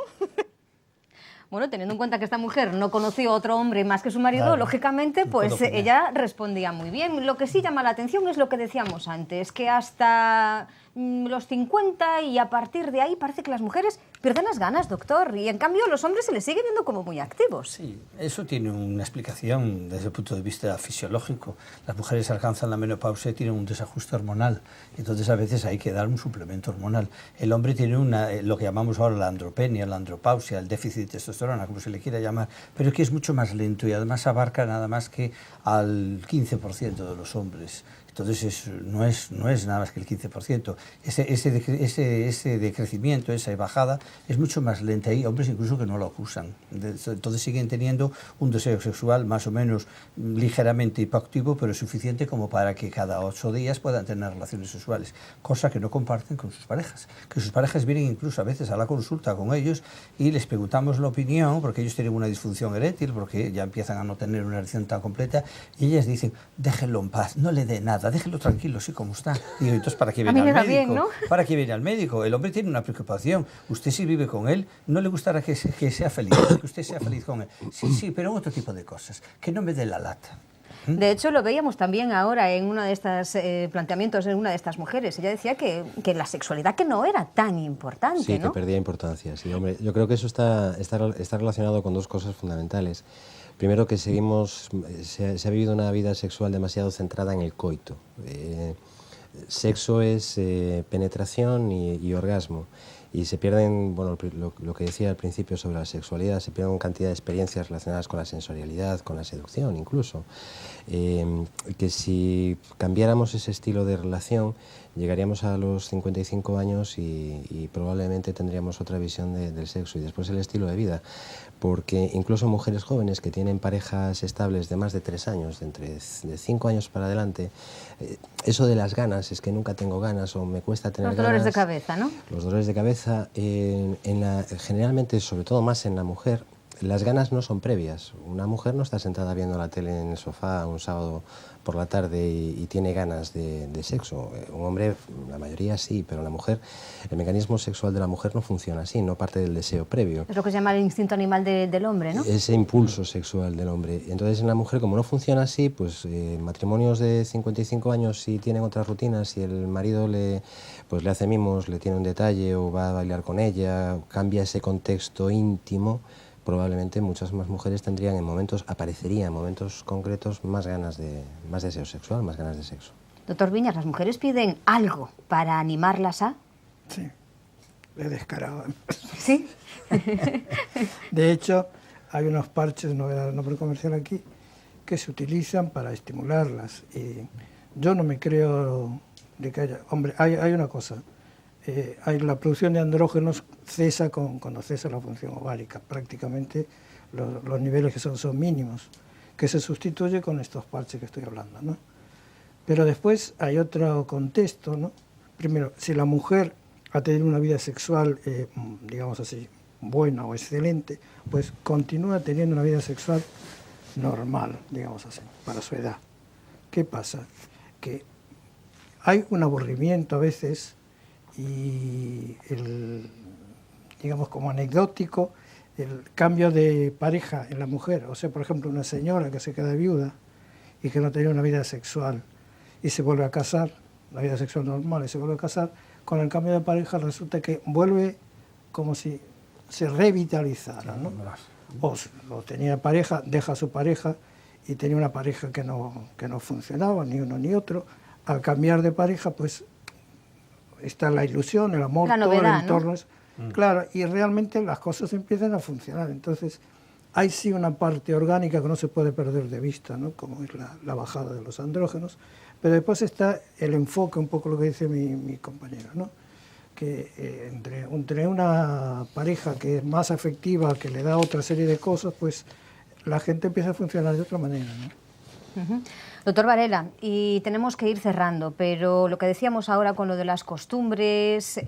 Bueno, teniendo en cuenta que esta mujer no conoció a otro hombre más que su marido, Claro, lógicamente, pues ella respondía muy bien. Lo que sí llama la atención es lo que decíamos antes, que hasta los 50 y a partir de ahí parece que las mujeres pierden las ganas, doctor, y en cambio los hombres se les sigue viendo como muy activos. Sí, eso tiene una explicación desde el punto de vista fisiológico. Las mujeres alcanzan la menopausia y tienen un desajuste hormonal, entonces a veces hay que dar un suplemento hormonal. El hombre tiene lo que llamamos ahora la andropenia, la andropausia, el déficit de testosterona, como se le quiera llamar, pero es que es mucho más lento y además abarca nada más que al 15% de los hombres. Entonces no es nada más que el 15%. Ese decrecimiento, esa bajada, es mucho más lenta. Hay hombres incluso que no lo acusan. Entonces siguen teniendo un deseo sexual más o menos ligeramente hipoactivo, pero suficiente como para que cada 8 días puedan tener relaciones sexuales, cosa que no comparten con sus parejas. Que sus parejas vienen incluso a veces a la consulta con ellos y les preguntamos la opinión, porque ellos tienen una disfunción eréctil, porque ya empiezan a no tener una erección tan completa, y ellas dicen, déjenlo en paz, no le dé nada, déjelo tranquilo, sí, como está. Y digo, entonces, ¿para qué viene al médico? Bien, ¿no? ¿Para qué viene al médico? El hombre tiene una preocupación. Usted si vive con él, no le gustará que sea feliz, que usted sea feliz con él. Sí, pero otro tipo de cosas. Que no me dé la lata. De hecho, lo veíamos también ahora en uno de estos planteamientos en una de estas mujeres. Ella decía que la sexualidad que no era tan importante, sí, ¿no? que perdía importancia. Sí, hombre, yo creo que eso está relacionado con dos cosas fundamentales. Primero, que se ha vivido una vida sexual demasiado centrada en el coito. Sexo es penetración y orgasmo. Y se pierden, bueno, lo que decía al principio sobre la sexualidad, se pierden cantidad de experiencias relacionadas con la sensorialidad, con la seducción incluso. Que si cambiáramos ese estilo de relación, llegaríamos a los 55 años y probablemente tendríamos otra visión del sexo. Y después el estilo de vida, porque incluso mujeres jóvenes que tienen parejas estables de más de 3 años, de 5 años para adelante, eso de las ganas, es que nunca tengo ganas o me cuesta tener ganas. Los dolores de cabeza, ¿no? Los dolores de cabeza, generalmente, sobre todo más en la mujer, las ganas no son previas. Una mujer no está sentada viendo la tele en el sofá un sábado por la tarde y tiene ganas de sexo. Un hombre, la mayoría sí, pero la mujer, el mecanismo sexual de la mujer no funciona así, no parte del deseo previo. Es lo que se llama el instinto animal del hombre, ¿no? Ese impulso sexual del hombre. Entonces en la mujer, como no funciona así, pues matrimonios de 55 años, si tienen otras rutinas, si el marido le hace mimos, le tiene un detalle o va a bailar con ella, cambia ese contexto íntimo, probablemente muchas más mujeres tendrían aparecerían en momentos concretos más deseo sexual, más ganas de sexo. Doctor Viñas, ¿las mujeres piden algo para animarlas a...? Sí, es descarado. ¿Sí? De hecho, hay unos parches, no voy a dar el nombre comercial aquí, que se utilizan para estimularlas. Y yo no me creo de que haya... Hombre, hay una cosa. La producción de andrógenos cesa cuando cesa la función ovárica. Prácticamente los niveles que son mínimos, que se sustituye con estos parches que estoy hablando, ¿no? Pero después hay otro contexto, ¿no? Primero, si la mujer ha tenido una vida sexual, digamos así, buena o excelente, pues continúa teniendo una vida sexual normal, digamos así, para su edad. ¿Qué pasa? Que hay un aburrimiento a veces y digamos como anecdótico, el cambio de pareja en la mujer. O sea, por ejemplo, una señora que se queda viuda y que no tenía una vida sexual y se vuelve a casar, una vida sexual normal, y se vuelve a casar, con el cambio de pareja resulta que vuelve como si se revitalizara, ¿no? O tenía pareja, deja a su pareja y tenía una pareja que no funcionaba, ni uno ni otro. Al cambiar de pareja, pues está la ilusión, el amor, novedad, todo el entorno. ¿no? Es, claro, y realmente las cosas empiezan a funcionar. Entonces, hay sí una parte orgánica que no se puede perder de vista, ¿no? Como es la bajada de los andrógenos, pero después está el enfoque, un poco lo que dice mi compañero, ¿no? Que entre una pareja que es más afectiva, que le da otra serie de cosas, pues la gente empieza a funcionar de otra manera, ¿no? Uh-huh. Doctor Varela, y tenemos que ir cerrando, pero lo que decíamos ahora con lo de las costumbres,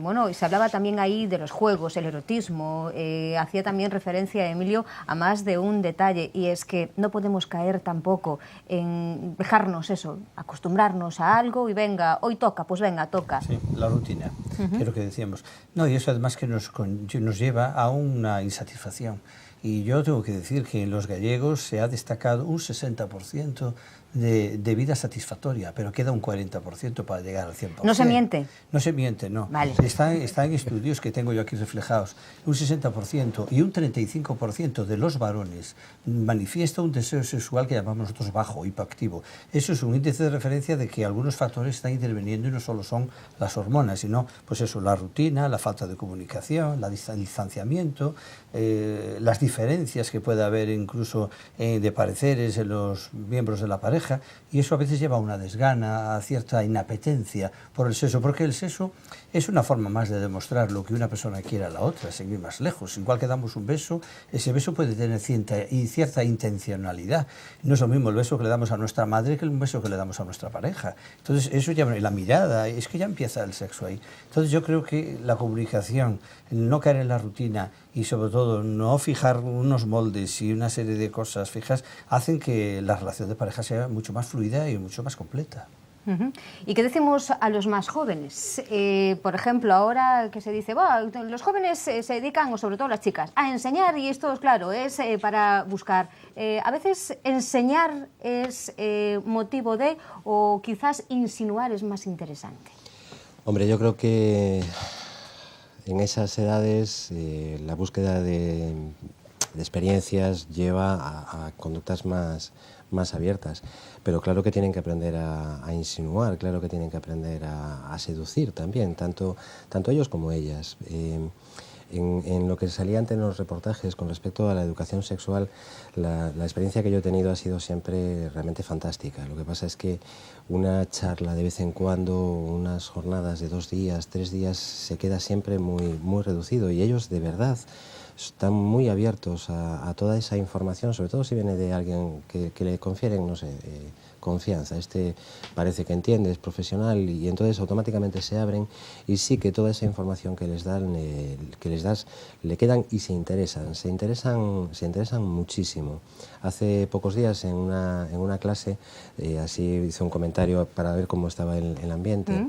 bueno, y se hablaba también ahí de los juegos, el erotismo, hacía también referencia, Emilio, a más de un detalle, y es que no podemos caer tampoco en dejarnos eso, acostumbrarnos a algo y venga, hoy toca, pues venga, toca. Sí, la rutina, que es lo que decíamos. No, y eso además que nos lleva a una insatisfacción. Y yo tengo que decir que en los gallegos se ha destacado un 60% de vida satisfactoria, pero queda un 40% para llegar al 100%. ¿No se miente? No se miente, no. Vale. Está en estudios que tengo yo aquí reflejados. Un 60% y un 35% de los varones manifiesta un deseo sexual que llamamos nosotros bajo, hipoactivo. Eso es un índice de referencia de que algunos factores están interviniendo y no solo son las hormonas, sino pues eso, la rutina, la falta de comunicación, el distanciamiento, las diferencias que puede haber incluso de pareceres en los miembros de la pareja, y eso a veces lleva a una desgana, a cierta inapetencia por el sexo, porque el sexo es una forma más de demostrar lo que una persona quiere a la otra, sin ir más lejos. Igual que damos un beso, ese beso puede tener cierta intencionalidad. No es lo mismo el beso que le damos a nuestra madre que el beso que le damos a nuestra pareja. Entonces, eso ya, la mirada, es que ya empieza el sexo ahí. Entonces, yo creo que la comunicación, no caer en la rutina y sobre todo no fijar unos moldes y una serie de cosas fijas, hacen que la relación de pareja sea mucho más fluida y mucho más completa. Uh-huh. ¿Y qué decimos a los más jóvenes? Por ejemplo, ahora que se dice, los jóvenes se dedican, o sobre todo las chicas, a enseñar, y esto, claro, es para buscar. A veces enseñar es motivo de, o quizás insinuar es más interesante. Hombre, yo creo que en esas edades la búsqueda de experiencias lleva a conductas más abiertas, pero claro que tienen que aprender a insinuar, claro que tienen que aprender a seducir también, tanto ellos como ellas. En lo que salía antes en los reportajes con respecto a la educación sexual, la experiencia que yo he tenido ha sido siempre realmente fantástica. Lo que pasa es que una charla de vez en cuando, unas jornadas de 2 días, 3 días, se queda siempre muy reducido, y ellos de verdad están muy abiertos a toda esa información, sobre todo si viene de alguien que le confieren, no sé, confianza. Parece que entiende, es profesional y entonces automáticamente se abren y sí que toda esa información que les das le quedan y se interesan muchísimo. Hace pocos días en una clase así hice un comentario para ver cómo estaba el ambiente.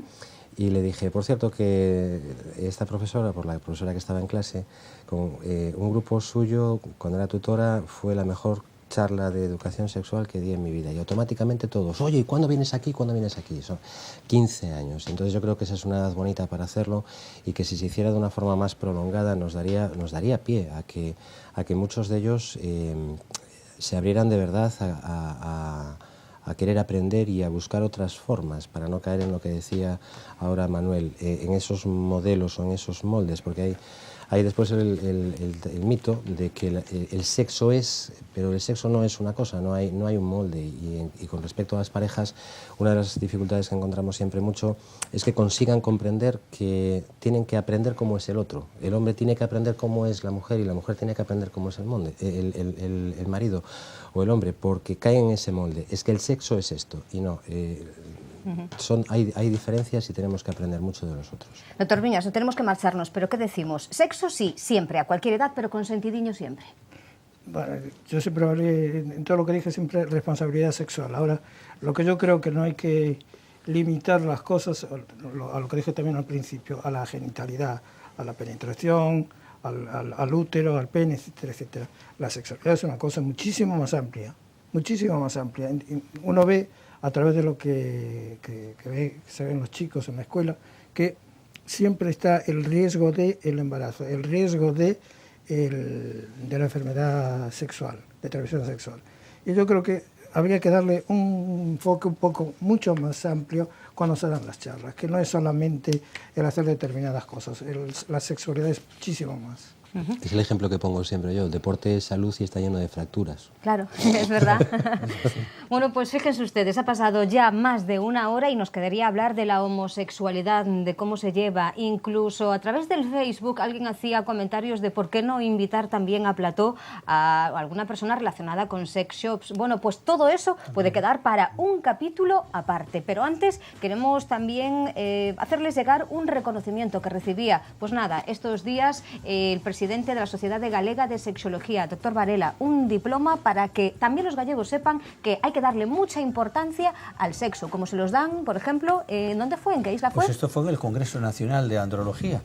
Y le dije, por cierto, que esta profesora, por la profesora que estaba en clase, con un grupo suyo, cuando era tutora, fue la mejor charla de educación sexual que di en mi vida. Y automáticamente todos, oye, ¿y cuándo vienes aquí? ¿Cuándo vienes aquí? Son 15 años. Entonces yo creo que esa es una edad bonita para hacerlo y que si se hiciera de una forma más prolongada nos daría pie a que muchos de ellos se abrieran de verdad a querer aprender y a buscar otras formas para no caer en lo que decía ahora Manuel, en esos modelos o en esos moldes, porque hay después el mito de que el sexo es, pero el sexo no es una cosa, no hay un molde y con respecto a las parejas, una de las dificultades que encontramos siempre mucho es que consigan comprender que tienen que aprender cómo es el otro. El hombre tiene que aprender cómo es la mujer y la mujer tiene que aprender cómo es el marido o el hombre, porque caen en ese molde. Es que el sexo es esto y no. Hay diferencias y tenemos que aprender mucho de los otros. Doctor Viñas, no tenemos que marcharnos, pero ¿qué decimos? Sexo sí, siempre, a cualquier edad, pero consentidiño siempre. Bueno, yo siempre hablé, en todo lo que dije, siempre responsabilidad sexual. Ahora, lo que yo creo que no hay que limitar las cosas, a lo que dije también al principio, a la genitalidad, a la penetración, al útero, al pene, etcétera, etcétera. La sexualidad es una cosa muchísimo más amplia, muchísimo más amplia. Uno ve a través de lo que se ven los chicos en la escuela, que siempre está el riesgo del embarazo, el riesgo de la enfermedad sexual, de transmisión sexual. Y yo creo que habría que darle un enfoque un poco mucho más amplio cuando se dan las charlas, que no es solamente el hacer determinadas cosas, la sexualidad es muchísimo más. Es el ejemplo que pongo siempre yo, el deporte es salud y está lleno de fracturas. Claro, es verdad. Bueno, pues fíjense ustedes, ha pasado ya más de una hora y nos quedaría hablar de la homosexualidad, de cómo se lleva. Incluso a través del Facebook alguien hacía comentarios de por qué no invitar también a plató a alguna persona relacionada con sex shops. Bueno, pues todo eso puede quedar para un capítulo aparte. Pero antes queremos también hacerles llegar un reconocimiento que recibía, pues nada, estos días el presidente de la Sociedad Galega de Sexología, doctor Varela, un diploma para que también los gallegos sepan que hay que darle mucha importancia al sexo, como se los dan, por ejemplo, ¿en dónde fue? ¿En qué isla fue? Pues esto fue en el Congreso Nacional de Andrología,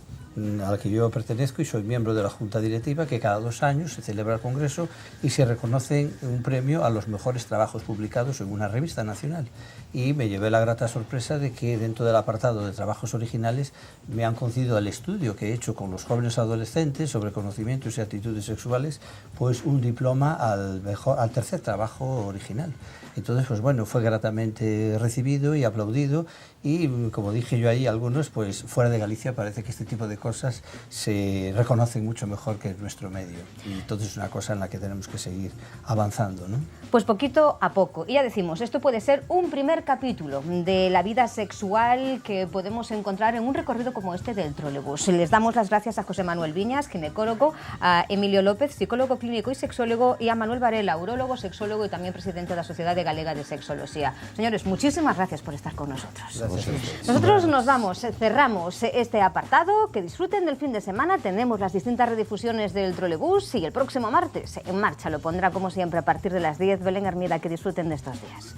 al que yo pertenezco y soy miembro de la Junta Directiva, que cada 2 años se celebra el Congreso y se reconoce un premio a los mejores trabajos publicados en una revista nacional. Y me llevé la grata sorpresa de que dentro del apartado de trabajos originales me han concedido el estudio que he hecho con los jóvenes adolescentes sobre conocimientos y actitudes sexuales, pues un diploma al tercer trabajo original. Entonces, pues bueno, fue gratamente recibido y aplaudido y, como dije yo ahí, algunos, pues fuera de Galicia parece que este tipo de cosas se reconocen mucho mejor que en nuestro medio. Y entonces es una cosa en la que tenemos que seguir avanzando, ¿no? Pues poquito a poco. Y ya decimos, esto puede ser un primer capítulo de la vida sexual que podemos encontrar en un recorrido como este del trolebús. Les damos las gracias a José Manuel Viñas, ginecólogo, a Emilio López, psicólogo clínico y sexólogo, y a Manuel Varela, urólogo, sexólogo y también presidente de la Sociedad Galega de Sexología. Señores, muchísimas gracias por estar con nosotros. Nosotros nos vamos, cerramos este apartado, que disfruten del fin de semana, tenemos las distintas redifusiones del trolebús y el próximo martes en marcha lo pondrá como siempre a partir de las 10 Belén Hermida, que disfruten de estos días.